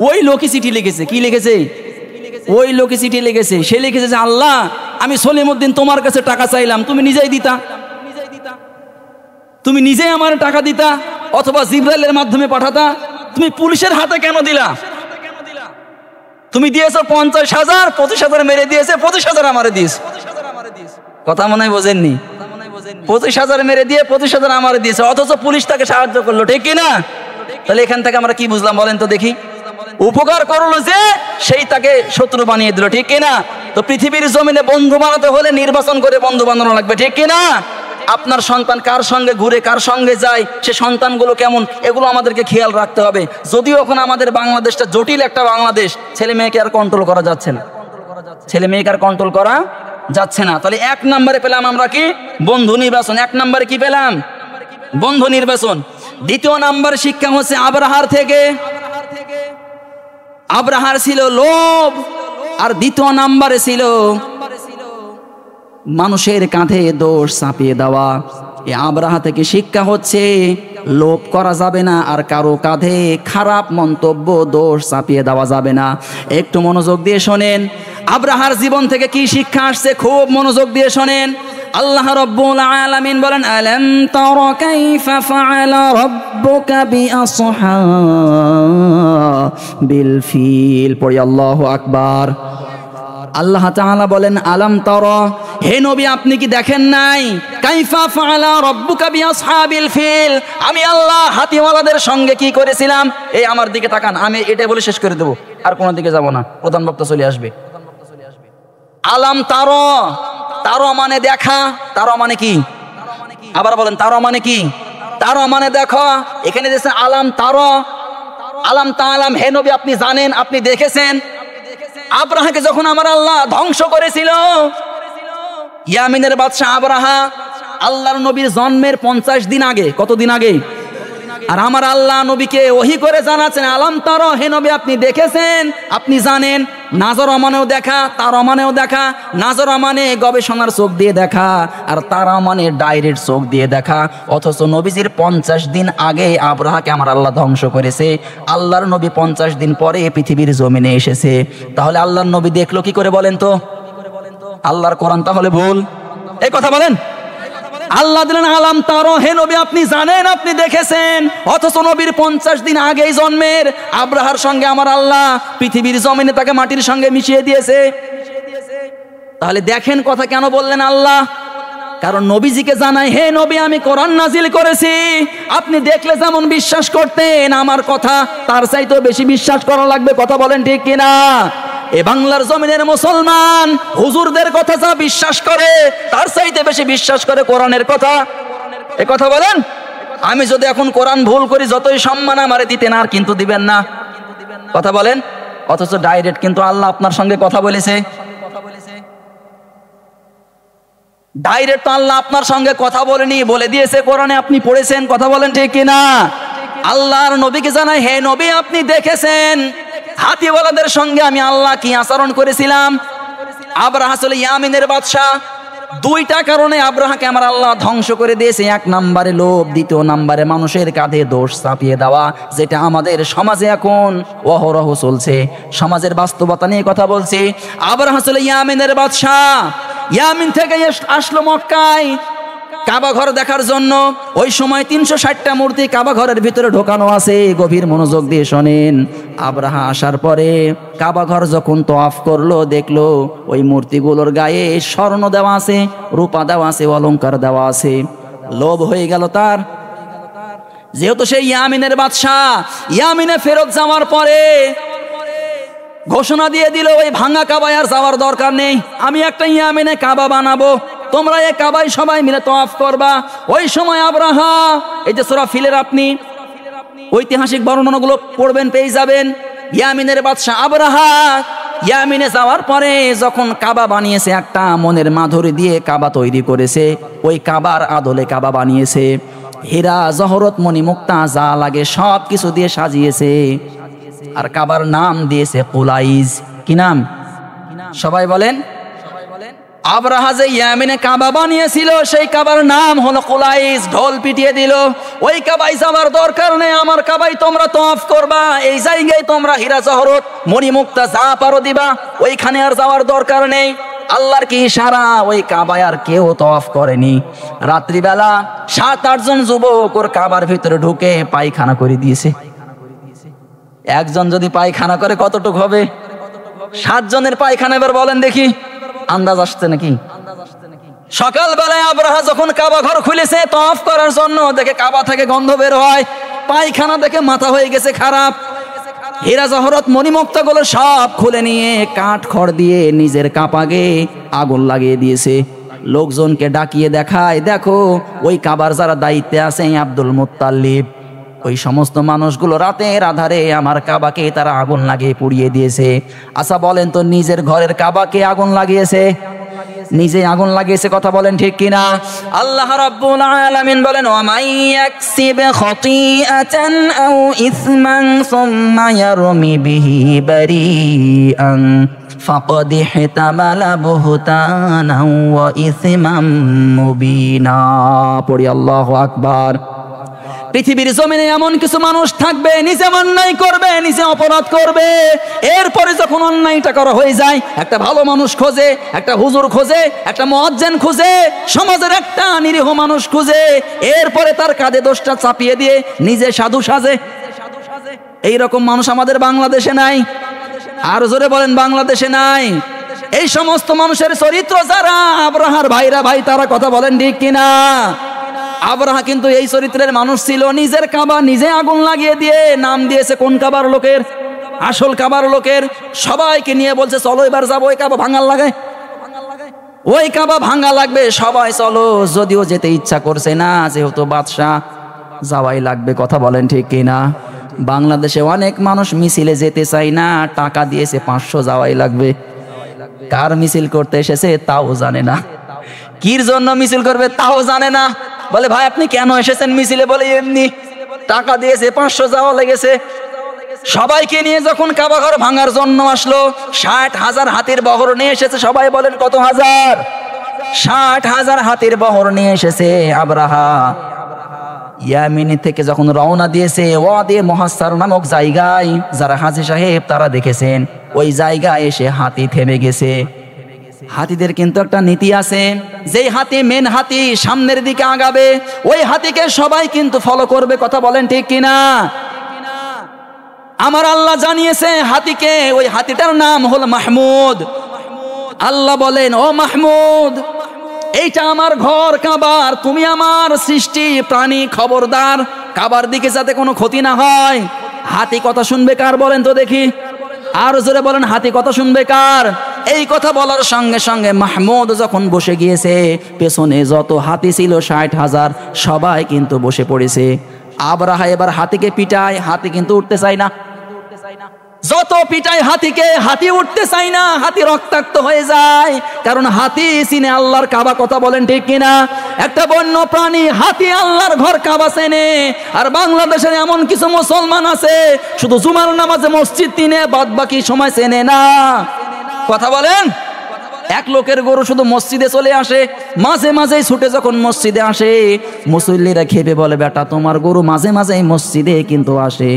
A: ওই লোকই চিঠি লিখেছে। কি লিখেছে? ওই লোকে চিঠি লিখেছে। সে লিখেছে যে আল্লাহ, আমি সলিমউদ্দিন তোমার কাছে টাকা চাইলাম, তুমি নিজেই দিতা, তুমি নিজেই আমার টাকা দিতা, অথবা জিব্রাইলের মাধ্যমে পাঠাতা। তুমি পুলিশের হাতে কেন দিলা? তুমি দিয়েছো 50,000, 25,000 মেরে দিয়েছে, 25,000 আমারে দিস। কথা মনে হয় বোঝেননি। 25,000 মেরে দিয়ে 25,000 আমারে দিয়েছে, অথচ পুলিশ তাকে সাহায্য করলো। ঠিক কিনা? তাহলে এখান থেকে আমরা কি বুঝলাম বলেন তো দেখি? উপকার করলো যে সেই তাকে শত্রু বানিয়ে দিল। ঠিক কিনা? তো পৃথিবীর জমিনে বন্ধু বানাতে হলে নির্বাচন করে বন্ধু বানানো লাগবে। ঠিক কিনা? আপনার সন্তান কার সঙ্গে ঘুরে, কার সঙ্গে যায়, সে সন্তানগুলো কেমন, এগুলো আমাদেরকে খেয়াল রাখতে হবে। যদিও এখন আমাদের বাংলাদেশটা জটিল একটা বাংলাদেশ, ছেলে মেয়েকে আর কন্ট্রোল করা যাচ্ছে না, ছেলে মেয়েকে আর কন্ট্রোল করা যাচ্ছে না। তাহলে 1 নম্বরে পেলাম আমরা কি? বন্ধু নির্বাচন। 1 নম্বরে কি পেলাম? বন্ধু নির্বাচন। 2 নম্বর শিক্ষা হচ্ছে আব্রাহার থেকে। আব্রাহার ছিল লোভ, আর 2 নম্বরে ছিল মানুষের কাঁধে দোষ চাপিয়ে দেওয়া। এই আব্রাহা থেকে শিক্ষা হচ্ছে লোভ করা যাবে না, আর কারো কাঁধে খারাপ মন্তব্য দোষ চাপিয়ে দেওয়া যাবে না। একটু মনোযোগ দিয়ে শোনেন আব্রাহার জীবন থেকে কি শিক্ষা আসছে, খুব মনোযোগ দিয়ে শোনেন। আল্লাহ রাব্বুল আলামিন বলেন, আলাম তারা কাইফা ফাআলা রাব্বুকা বিআসহাবিল ফিল। পড়ি আল্লাহু আকবার। আল্লাহ তাআলা বলেন, আলাম তারা, হে নবী আপনি কি দেখেন নাই, কাইফা ফাআলা রাব্বুকা বিআসহাবিল ফিল, আমি আল্লাহ হাতিওয়ালাদের সঙ্গে কি করেছিলাম। এই আমার দিকে তাকান, আমি এটা বলে শেষ করে দেবো, আর কোনো দিকে যাব না, প্রধান বক্তা চলে আসবে। আলাম তারা, তারা মানে দেখা, তারা মানে কি? আবার বলেন, তারা মানে কি? তারা মানে দেখো। এখানে দেখছেন আলাম তারা, আলাম তাআলাম, হে নবী আপনি জানেন, আপনি দেখেছেন আব্রাহাকে যখন আমার আল্লাহ ধ্বংস করেছিল। ইয়ামিনের বাদশা আব্রাহা আল্লাহর নবীর জন্মের 50 দিন আগে, কতদিন আগে? আর আমার আল্লাহ নবীকে ওহী করে জানাচ্ছেন, আলাম তারা, হে নবী আপনি দেখেছেন, আপনি জানেন। নাজর মানেও দেখা, তারা মানেও দেখা। নাজর মানে গবেষণার চোখ দিয়ে দেখা, আর তারা মানে ডাইরেক্ট চোখ দিয়ে দেখা। অথচ নবীজির 50 দিন আগে আব্রাহাকে আমার আল্লাহ ধ্বংস করেছে। আল্লাহর নবী 50 দিন পরে পৃথিবীর জমিনে এসেছে। তাহলে আল্লাহর নবী দেখলো কি করে বলেন তো? আল্লাহর কোরআন তাহলে ভুল? এই কথা বলেন। আল্লাহ দিলেন আলাম তারা, হে নবী আপনি জানেন, আপনি দেখেছেন, অথচ নবীর 50 দিন আগেই জন্মের আব্রাহার সঙ্গে আমার আল্লাহ পৃথিবীর জমিনে তাকে মাটির সঙ্গে মিশিয়ে দিয়েছে। তাহলে দেখেন কথা কেন বললেন আল্লাহ? কারণ নবীজিকে জানাই, হে নবী আমি কোরআন নাজিল করেছি, আপনি দেখলে যেমন বিশ্বাস করতেন, আমার কথা তার চাইতেও বেশি বিশ্বাস করা লাগবে। কথা বলেন ঠিক কিনা? এ বাংলার জমিনের মুসলমান হুজুরদের কথা যা বিশ্বাস করে, তার চাইতে বেশি বিশ্বাস করে কোরআনের কথা। এ কথা বলেন। আমি যদি এখন কোরআন ভুল করি, যতই সম্মান আমারে দিতেন, আর কিন্তু দিবেন না। কথা বলেন। অথচ ডাইরেক্ট কিন্তু আল্লাহ আপনার সঙ্গে কথা বলেছে। ডাইরেক্ট আল্লাহ আপনার সঙ্গে কথা বলেনি, বলে দিয়েছে কোরআনে, আপনি পড়েছেন। কথা বলেন ঠিক কিনা? আল্লাহর নবীকে জানাই, হে নবী আপনি দেখেছেন হাতিওয়ালাদের সঙ্গে আমি আল্লাহ কি আচরণ করেছিলাম। আব্রাহা ছিল ইয়ামিনের বাদশা। 2টা কারণে আব্রাহাকে আমার আল্লাহ ধ্বংস করে দিয়েছে। 1 নম্বরে লোভ, 2 নম্বরে মানুষের কাঁধে দোষ চাপিয়ে দেওয়া, যেটা আমাদের সমাজে এখন অহরহ চলছে। সমাজের বাস্তবতা নিয়ে কথা বলছি। আব্রাহা ছিল ইয়ামিনের বাদশা। ইয়ামিন থেকে আসলো মক্কায় কাবা ঘর দেখার জন্য। ওই সময় 360টা মূর্তি কাবা ঘরের ভিতরে ঢোকানো আছে। গভীর মনোযোগ দিয়ে শোনেন। আব্রাহা আসার পরে কাবা ঘর যখন তওয়াফ করলো, দেখলো ওই মূর্তিগুলোর গায়ে স্বর্ণ দেওয়া আছে, রূপা দেওয়া আছে, অলংকার দেওয়া আছে। লোভ হয়ে গেল তার। যেহেতু সেই ইয়ামিনের বাদশাহ ইয়ামিনে ফেরত যাওয়ার পরে ঘোষণা দিয়ে দিল ওই ভাঙা কাবায় আর যাওয়ার দরকার নেই, আমি একটা ইয়ামিনে কাবা বানাবো, তোমরা এই কাবায় সবাই মিলে তওয়াফ করবা। ওই সময় আবরাহা, এই যে সূরা ফিলের আপনি ঐতিহাসিক বর্ণনাগুলো পড়বেন পেয়ে যাবেন, ইয়ামিনের বাদশাহ আবরাহা ইয়ামিনে যাওয়ার পরে যখন কাবা বানিয়েছে, একটা মনের মাধুরী দিয়ে কাবা তৈরি করেছে, ওই কাবার আদলে কাবা বানিয়েছে, হীরা জহরত মণি মুক্তা যা লাগে সব কিছু দিয়ে সাজিয়েছে। আর কাবার নাম দিয়েছে কুলাইজ। কি নাম? সবাই বলেন। আবরাহা যে ইয়ামিনে কাবা বানিয়েছিল সেই কাবার নাম হলো কুলাইজ। ঢোল পিটিয়ে দিল, ওই কাবায় যাওয়ার দরকার নেই, আমার কাবায় তোমরা তওয়াফ করবা, এই জায়গায় তোমরা হীরা জহরত মণি মুক্তা যা পারো দিবা, ওইখানে আর যাওয়ার দরকার নেই। আল্লাহর কি ইশারা, ওই কাবায় আর কেউ তওয়াফ করেনি। রাত্রিবেলা 7-8 জন যুবক ওর কাবার ভিতরে ঢুকে পায়খানা করে দিয়েছে। একজন যদি পায়খানা করে কতটুক হবে? 7 জনের পায়খানা। এবার বলেন দেখি, আন্দাজ আসছে নাকি? সকালবেলায় আবরাহা যখন কাবা ঘর খুলেছে তওয়াফ করার জন্য, দেখে কাবা থেকে গন্ধ বের হয়, পায়খানা দেখে মাথা হয়ে গেছে খারাপ। হীরা জহরত মণিমুক্তা গুলো সব খুলে নিয়ে কাঠ খড় দিয়ে নিজের কাপাগে আগুন লাগিয়ে দিয়েছে। লোকজনকে ডাকিয়ে দেখায়, দেখো ওই কাবার যারা দায়িত্বে আছে আব্দুল মুত্তালিব, ওই সমস্ত মানুষগুলো রাতের আধারে আমার কাবাকে তারা আগুন লাগিয়ে পুড়িয়ে দিয়েছে। আচ্ছা বলেন তো, নিজের ঘরের কাবাকে আগুন লাগিয়েছে? নিজে আগুন লাগিয়েছে, কথা বলেন ঠিক কিনা? আল্লাহ রাব্বুল আলামিন বলেন, ওয়া মাইয়াকসিব খাতিআতান আও ইসমান সুম্মা ইয়ারমি বিহি বারিআন ফাকাদ ইহতামালা বুহতানাও ওয়া ইসমান মুবিনা। পড়ি আল্লাহু আকবার। পৃথিবীর জমিনে এমন কিছু মানুষ থাকবে, নিজে অন্যায় করবে, নিজে অপরাধ করবে, এরপরে যখন অন্যায়টা করা হয়ে যায় একটা ভালো মানুষ খোঁজে, একটা হুজুর খোঁজে, একটা মুয়াজ্জিন খোঁজে, সমাজের একটা নিরীহ মানুষ খুঁজে, এরপরে তার কাঁধে দোষটা চাপিয়ে দিয়ে নিজে সাধু সাজে। এইরকম মানুষ আমাদের বাংলাদেশে নাই। আর জোরে বলেন, বাংলাদেশে নাই। এই সমস্ত মানুষের চরিত্র যারা আবরাহার ভাইরা ভাই, তারা কথা বলেন ঠিক কিনা? আবরাহা কিন্তু এই চরিত্রের মানুষ ছিল। নিজের কাবা নিজে আগুন লাগিয়ে দিয়ে নাম দিয়েছে কোন কাবার লোকের? আসল কাবার লোকের। সবাইকে নিয়ে বলছে, চলো এবার যাবো ওই কাবা ভাঙার লাগায়, ওই কাবা ভাঙা লাগবে, সবাই চলো। যদিও যেতে ইচ্ছা করছে না, যেহেতু বাদশাহ, যাওয়াই লাগবে। কথা বলেন ঠিক কিনা? বাংলাদেশে অনেক মানুষ মিছিলে যেতে চায় না, টাকা দিয়েছে 500, যাওয়াই লাগবে। কার মিছিল করতে এসেছে তাও জানে না, কির জন্য মিছিল করবে তাও জানে না। বলে, ভাই আপনি কেন এসেছেন মিছিলে? বলে, এমনি, টাকা দিয়েছে 500, যাওয়া লেগেছে। সবাইকে নিয়ে যখন কাবা ঘর ভাঙার জন্য আসলো, 60,000 হাতির বহর নিয়ে এসেছে। সবাই বলেন কত হাজার? 60,000 হাতির বহর নিয়ে এসেছে আবরাহা। ইয়ামিনী থেকে যখন রওনা দিয়েছে, ওয়াদে মুহাসসার নামক জায়গায়, যারা হাজী সাহেব তারা দেখেছেন, ওই জায়গায় এসে হাতি থেমে গেছে। হাতিদের কিন্তু একটা নীতি আছে, যেই হাতি মেন হাতি সামনের দিকে আগাবে, ওই হাতিকে সবাই কিন্তু ফলো করবে। কথা বলেন ঠিক কিনা? আমার আল্লাহ জানিয়েছে হাতিকে, ওই হাতিটার নাম হলো মাহমুদ। আল্লাহ বলেন, ও মাহমুদ, এইটা আমার ঘর কাবার, তুমি আমার সৃষ্টি প্রাণী, খবরদার কাবার দিকে যাতে কোনো ক্ষতি না হয়। হাতি কথা শুনবে কার বলেন তো দেখি? আর জোরে বলেন, হাতি কথা শুনবে কার? এই কথা বলার সঙ্গে সঙ্গে মাহমুদ যখন বসে গিয়েছে, পেছনে যত হাতি ছিল 60,000 সবাই কিন্তু বসে পড়েছে। আবরাহা এবার হাতিকে পিটায়, হাতি কিন্তু উঠতে চায় না। যত পিটায় হাতিকে, হাতি উঠতে চায় না, হাতি রক্তাক্ত হয়ে যায়। কারণ হাতি চিনে আল্লাহর কাবা। কথা বলেন ঠিক কিনা? একটা বন্য প্রাণী হাতি আল্লাহর ঘর কাবা চেনে। আর বাংলাদেশের এমন কিছু মুসলমান আছে, শুধু জুমার নামাজে মসজিদ চিনে, বাদ বাকি সময় চেনে না। কথা বলেন। এক লোকের গরু শুধু মসজিদে চলে আসে, মাঝে মাঝেই ছুটে যখন মসজিদে আসে, মুসল্লিরা খেপে বলে, বেটা তোমার গরু মাঝে মাঝেই মসজিদে কিন্তু আসে,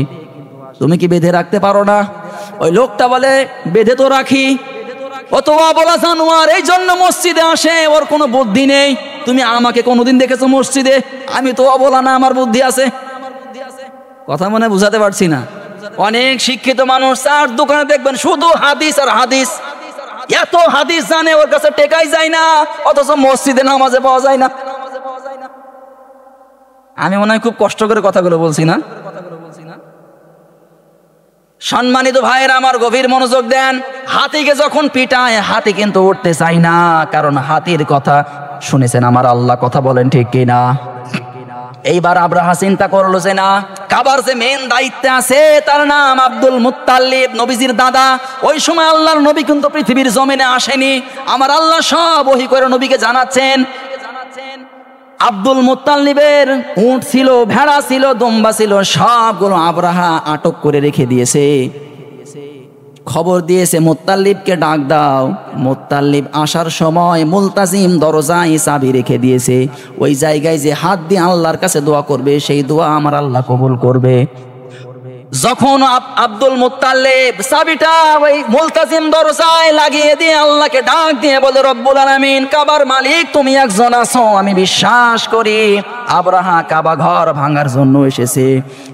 A: তুমি কি বেঁধে রাখতে পারো না? ওই লোকটা বলে, বেঁধে তো রাখি, ও তো অবলা জানোয়ার, এই জন্য মসজিদে আসে, ওর কোনো বুদ্ধি নেই। তুমি আমাকে কোনোদিন দেখেছো মসজিদে? আমি তো অবলা না, আমার বুদ্ধি আছে। কথা মনে বুঝাতে পারছি না? অনেক শিক্ষিত মানুষ, চার দোকানে দেখবেন শুধু হাদিস আর হাদিস, এত হাদিস জানে, ওর কাছে টেকাই যায় না, অথচ মসজিদে নামাজে পাওয়া যায় না। আমি মনে হয় খুব কষ্ট করে কথাগুলো বলছি না? সম্মানিত ভাইয়েরা আমার, গভীর মনোযোগ দেন। হাতিকে যখন পিটায়, হাতি কিন্তু উঠতে চায় না, কারণ হাতির কথা শুনেছেন আমার আল্লাহ, কথা বলেন ঠিক কিনা? এইবার আব্রাহা চিন্তা করলো যে না, কাবার যে মেন দায়িত্বে আছে তার নাম আব্দুল মুত্তালিব, নবীজির দাদা। ওই সময় আল্লাহর নবী কিন্তু পৃথিবীর জমিনে আসেনি। আমার আল্লাহ সব ওহী করে নবীকে জানাচ্ছেন। আব্দুল মুত্তালিবের উট ছিল, ভেড়া ছিল, দুম্বা ছিল, সবগুলো আব্রাহা আটক করে রেখে দিয়েছে। খবর দিয়েছে মুত্তালিবকে ডাক দাও। মুত্তালিব আসার সময় মুলতাজিম দরজায় চাবি রেখে দিয়েছে। ওই জায়গায় যে হাত দিয়ে আল্লাহর কাছে দোয়া করবে, সেই দোয়া আমার আল্লাহ কবুল করবে। যখন আব্দুল মুত্তালিব চাবিটা ওই মুলতাজিম দরজায় লাগিয়ে দিয়ে আল্লাহকে ডাক দিয়ে বলে, রব্বুল আলামিন, কাবার মালিক তুমি একজন আছো, আমি বিশ্বাস করি আব্রাহা কাবা ঘর ভাঙার জন্য এসেছে।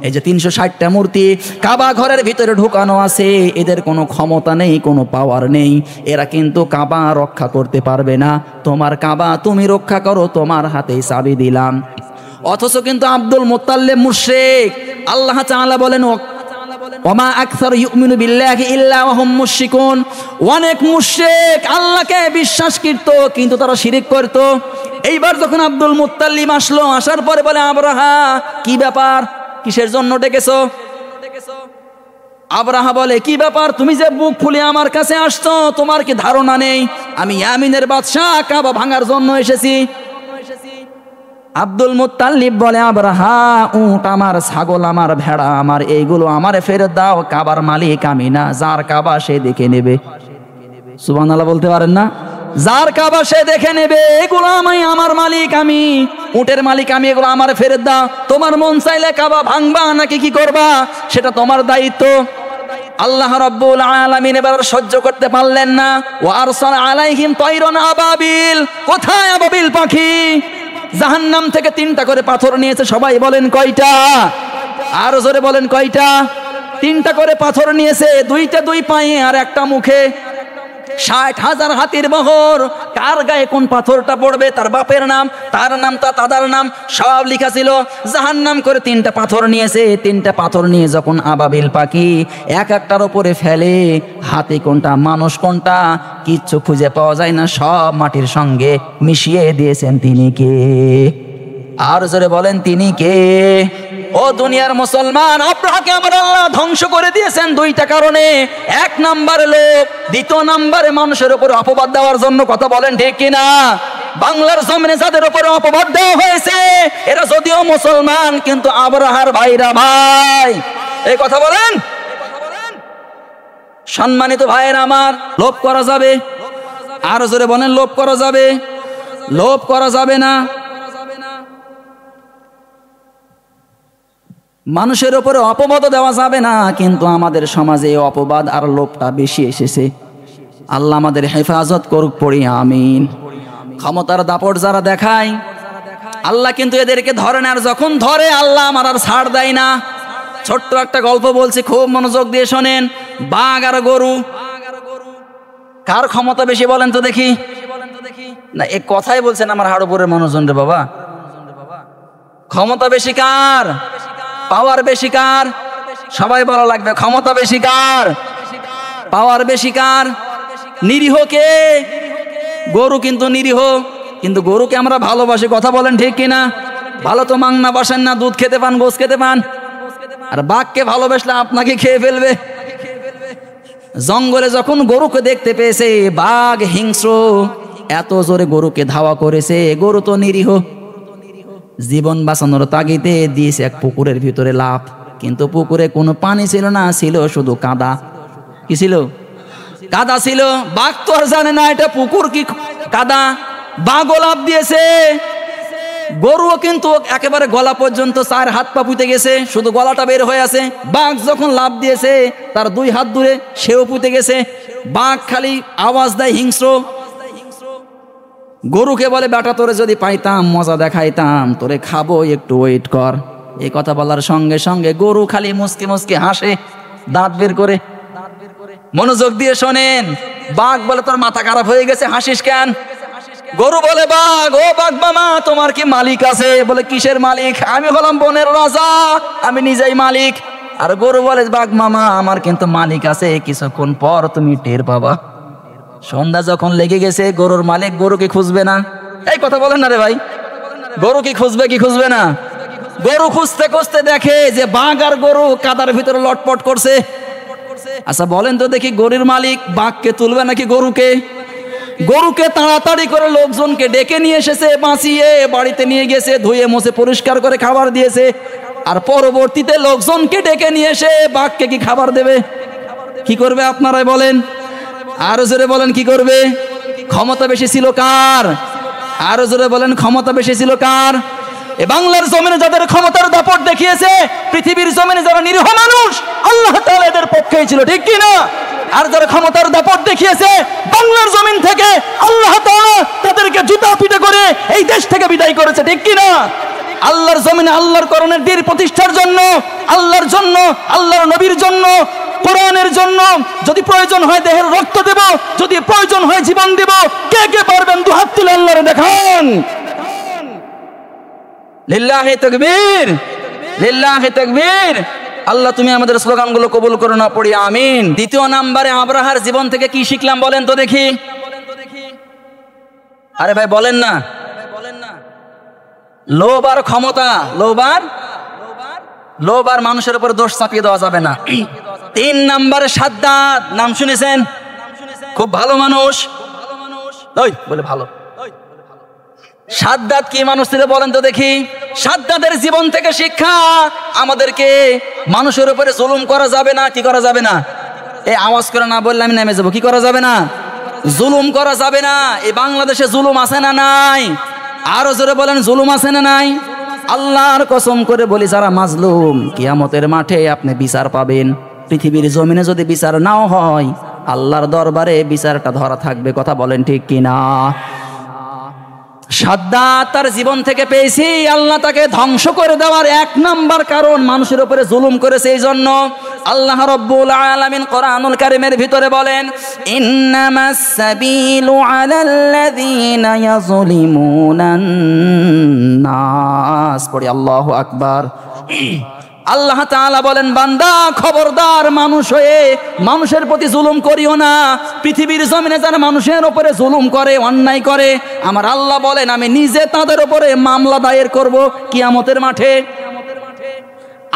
A: এই যে 360টা মূর্তি কাবা ঘরের ভিতরে ঢুকানো আছে, এদের কোনো ক্ষমতা নেই, কোনো পাওয়ার নেই, এরা কিন্তু কাবা রক্ষা করতে পারবে না। তোমার কাবা তুমি রক্ষা করো, তোমার হাতেই চাবি দিলাম। অথচ কিন্তু আব্দুল মুত্তালিব মুশরিক। আল্লাহ তাআলা বলেন, ওমা আকসারু ইউমিনু বিল্লাহি ইল্লা ওয়া হুম মুশরিকুন। অনেক মুশরিক আল্লাহকে বিশ্বাস করত, কিন্তু তারা শিরক করত। এইবার যখন আব্দুল মুত্তালিব আসলো, আসার পরে বলে, আব্রাহা কি ব্যাপার, কিসের জন্য ডেকেছো? আব্রাহা বলে, কি ব্যাপার, তুমি যে বুক ফুলে আমার কাছে আসছো, তোমার কি ধারণা নেই আমি ইয়ামিনের বাদশা, কাবা ভাঙার জন্য এসেছি? আব্দুল মুত্তালিব বলে, আব্রাহা উট আমার, ছাগল আমার, ভেড়া আমার, এইগুলো আমারে ফেরত দাও। কাবার মালিক আমি না, যার কাবা সে দেখে নেবে। সুবহানাল্লাহ বলতে পারেন না? যার কাবা সে দেখে নেবে, এগুলো আমি, আমার মালিক আমি, উটের মালিক আমি, এগুলো আমার ফেরত দাও। তোমার মন চাইলে কাবা ভাঙবা নাকি কি করবা সেটা তোমার দায়িত্ব। আল্লাহ রাব্বুল আলামিন এবার সহ্য করতে পারলেন না। ওয়া আরসাল আলাইহিম তায়রান আবাবিল। কোথায় আবাবিল পাখি? জাহান্নাম থেকে 3টা করে পাথর নিয়েছে। সবাই বলেন কয়টা? আরো জোরে বলেন কয়টা? 3টা করে পাথর নিয়েছে, 2টা 2 পায়ে আর একটা মুখে। 60,000 হাতির বহর। কার গায়ে কোন পাথরটা পড়বে, তার বাপের নাম, তার নাম, তার দাদার নাম সব লেখা ছিল। জাহান্নাম করে 3টা পাথর নিয়েছে। 3টা পাথর নিয়ে যখন আবাবিল পাখি এক একটার উপরে ফেলে, হাতি কোনটা, মানুষ কোনটা, কিচ্ছু খুঁজে পাওয়া যায় না, সব মাটির সঙ্গে মিশিয়ে দিয়েছেন তিনি কে? আর জোরে বলেন তিনি কে? ও দুনিয়ার মুসলমান, আব্রাহাকে আমার আল্লাহ ধ্বংস করে দিয়েছেন 2টা কারণে। 1 নম্বরে লোভ, 2 নম্বরে মানুষের উপরে অপবাদ দেওয়ার জন্য। কথা বলেন ঠিক কিনা? বাংলার জমিনে যাদের উপরে অপবাদ দেওয়া হয়েছে, এরা যদিও মুসলমান, কিন্তু আব্রাহার ভাইরা ভাই। এই কথা বলেন। সম্মানিত ভাইয়েরা আমার, লোভ করা যাবে? আর জোরে বলেন, লোভ করা যাবে? লোভ করা যাবে না। মানুষের উপরে অপবাদ দেওয়া যাবে না, কিন্তু আমাদের সমাজে অপবাদ আর লোভটা বেশি এসেছে। আল্লাহ আমাদের হেফাজত করুক, পড়ি আমিন। ক্ষমতার দাপট যারা দেখায়, আল্লাহ কিন্তু এদেরকে ধরে না, আর যখন ধরে আল্লাহ আমার আর ছাড় দেয় না। ছোট্ট একটা গল্প বলছি, খুব মনোযোগ দিয়ে শোনেন। বাঘ আর গরু, কার ক্ষমতা বেশি বলেন তো দেখি? না, এই কথাই বলছেন আমার হাড়ুপুরের মানুষজন রে বাবা। ক্ষমতা বেশি কার? পাওয়ার বেশি কার? সবাই বলা লাগবে, ক্ষমতা বেশি কার? পাওয়ার বেশি কার? নিরীহ কে? গরু কিন্তু নিরীহ, কিন্তু গরুকে আমরা ভালোবাসি। কথা বলেন ঠিক কিনা? ভালো তো মাংনা বাসেন না, দুধ খেতে পান, গোস খেতে পান। আর বাঘকে ভালোবাসলে আপনাকে খেয়ে ফেলবে। জঙ্গলে যখন গরুকে দেখতে পেয়েছে, বাঘ হিংস্র, এত জোরে গরুকে ধাওয়া করেছে। গরু তো নিরীহ, জীবন বাঁচানোর তাগিদে দিয়েছে এক পুকুরের ভিতরে লাফ। কিন্তু পুকুরে কোনো পানি ছিল না, ছিল শুধু কাদা। কি ছিল? কাদা ছিল। বাঘ তো আর জানে না এটা পুকুর কি কাদা। বাঘও লাফ দিয়েছে। গরুও কিন্তু একেবারে গলা পর্যন্ত, 4 হাত পা পুঁতে গেছে, শুধু গলাটা বের হয়ে আছে। বাঘ যখন লাফ দিয়েছে, তার 2 হাত দূরে সেও পুঁতে গেছে। বাঘ খালি আওয়াজ দেয় হিংস্র। গরুকে বলে, বেটা তোরে যদি পাইতাম মজা দেখাইতাম, তোরে খাবো, একটু ওয়েট কর। এই কথা বলার সঙ্গে সঙ্গে গরু খালি মুসকি মুসকি হাসে, দাঁত বের করে। মনোযোগ দিয়ে শোনেন। বাঘ বলে, তোর মাথা খারাপ হয়ে গেছে, হাসিস কেন? গরু বলে বাঘ, ও বাঘ মামা তোমার কি মালিক আছে? বলে কিসের মালিক? আমি হলাম বনের রাজা, আমি নিজেই মালিক। আর গরু বলে বাঘ মামা আমার কিন্তু মালিক আছে, কিছুক্ষণ পর তুমি টের পাবা। সন্ধ্যা যখন লেগে গেছে, গরুর মালিক গরুকে খুঁজবে না? এই কথা বলেন না রে ভাই, গরু কি খুঁজবে কি খুঁজবে না? গরু খুঁজতে খুঁজতে দেখে যে বাঘ আর গরু কাদার ভিতরে লটপট করছে। আচ্ছা বলেন তো দেখি, গরুর মালিক বাঘকে তুলবে নাকি গরুকে? গরুকে তাড়াতাড়ি করে লোকজনকে ডেকে নিয়ে এসেছে, বাঁচিয়ে বাড়িতে নিয়ে গেছে, ধুয়ে মুছে পরিষ্কার করে খাবার দিয়েছে। আর পরবর্তীতে লোকজনকে ডেকে নিয়ে এসে বাঘকে কি খাবার দেবে? কি করবে আপনারাই বলেন? আরো জোরে বলেন কি করবে? ক্ষমতা বেশি ছিল কার? আরো জোরে বলেন ক্ষমতা বেশি ছিল কার? এ বাংলার জমিনে যাদের ক্ষমতার দাপট দেখিয়েছে, পৃথিবীর জমিনে যারা নিরীহ মানুষ, আল্লাহ তাআলা এদের পক্ষেই ছিল, ঠিক কি না? আর যারা ক্ষমতার দাপট দেখিয়েছে, বাংলার জমিন থেকে আল্লাহ তাআলা তাদেরকে জুতা পিটা করে এই দেশ থেকে বিদায় করেছে, ঠিক কি না? আল্লাহর জমিনে আল্লাহর কোরআনের দ্বীন প্রতিষ্ঠার জন্য, আল্লাহর জন্য, আল্লাহর নবীর জন্য, কোরআনের জন্য যদি প্রয়োজন হয় দেহের রক্ত দেব, যদি প্রয়োজন হয় জীবন দেব। কে কে পারবেন দুহাত তুলে আল্লাহরে দেখান। লিল্লাহি তাকবীর, লিল্লাহি তাকবীর। আল্লাহ তুমি আমাদের স্লোগানগুলো কবুল করো না, পড়ি আমিন। দ্বিতীয় নাম্বারে আব্রাহার জীবন থেকে কি শিখলাম বলেন তো দেখি? আরে ভাই বলেন না, লোভ আর ক্ষমতা, লোভ আর মানুষের উপর দোষ চাপিয়ে দেওয়া যাবে না। 3 নাম্বারে সাদ্দাত, নাম শুনেছেন? খুব ভালো মানুষ, বলে ভালো। সাদ্দাত কি মানুষ ছিল বলেন তো দেখি? সাদ্দাতের জীবন থেকে শিক্ষা, আমাদেরকে মানুষের উপরে জুলুম করা যাবে না। কি করা যাবে না? এই আওয়াজ করে না বললে আমি নেমে যাবো। কি করা যাবে না? জুলুম করা যাবে না। এই বাংলাদেশে জুলুম আছে না নাই? আরো জোরে বলেন জুলুম আছে না নাই? আল্লাহর কসম করে বলি, যারা মাজলুম কিয়ামতের মাঠে আপনি বিচার পাবেন। পৃথিবীর জমিনে যদি বিচার নাও হয়, আল্লাহর দরবারে বিচারটা ধরা থাকবে। কথা বলেন ঠিক কিনা? সাদ্দাত তার জীবন থেকে পেয়েছি, আল্লাহ তাকে ধ্বংস করে দেওয়ার 1 নাম্বার কারণ মানুষের উপরে জুলুম করেছে। এই জন্য আল্লাহ রাব্বুল আলামিন কোরআনুল কারীমের ভিতরে বলেন, ইন্নামাস সাবিলু আলাল্লাযীনা ইয়াযলিমুনান নাস। পড়ি আল্লাহু আকবার। আল্লাহ তাআলা বলেন, বান্দা খবরদার, মানুষ হয়ে মানুষের প্রতি জুলুম করিও না। পৃথিবীর জমিনে যারা মানুষের উপরে জুলুম করে, অন্যায় করে, আমার আল্লাহ বলেন আমি নিজে তাদের উপরে মামলা দায়ের করব কিয়ামতের মাঠে।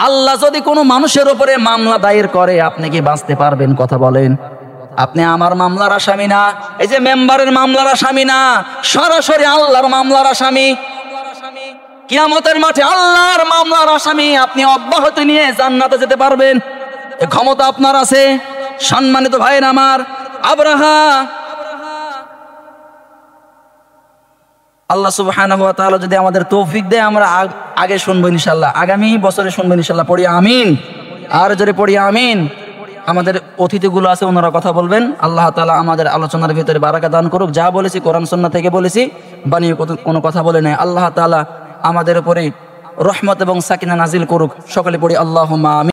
A: আল্লাহ যদি কোনো মানুষের উপরে মামলা দায়ের করে, আপনি কি বাঁচতে পারবেন? কথা বলেন। আপনি আমার মামলার আসামি না, এই যে মেম্বারের মামলার আসামি না, সরাসরি আল্লাহর মামলার আসামি। কিয়ামতের মাঠে আল্লাহর মামলার আসামি। আপনি অব্যাহতি নিয়ে জান্নাতে যেতে পারবেন, এই ক্ষমতা আপনার আছে। সম্মানিত ভাইয়ের আমার, আব্রাহা, আল্লাহ সুবহানাহু ওয়া তাআলা যদি আমাদের তৌফিক দেয়, আমরা আগে শুনবো ইনশাআল্লাহ, আগামী বছরে শুনবো ইনশাআল্লাহ। পড়ি আমিন। আর যদি পড়ি আমিন। আমাদের অতিথিগুলো আছে, ওনারা কথা বলবেন। আল্লাহ তাআলা আমাদের আলোচনার ভিতরে বারাকা দান করুক। যা বলেছি কোরআন সুন্নাহ থেকে বলেছি, বানিয়ে কোনো কথা বলে নাই। আল্লাহ তাআলা আমাদের উপরে রহমত এবং সাকিনা নাজিল করুক। সকলে পড়ি আল্লাহুম্মা আমিন।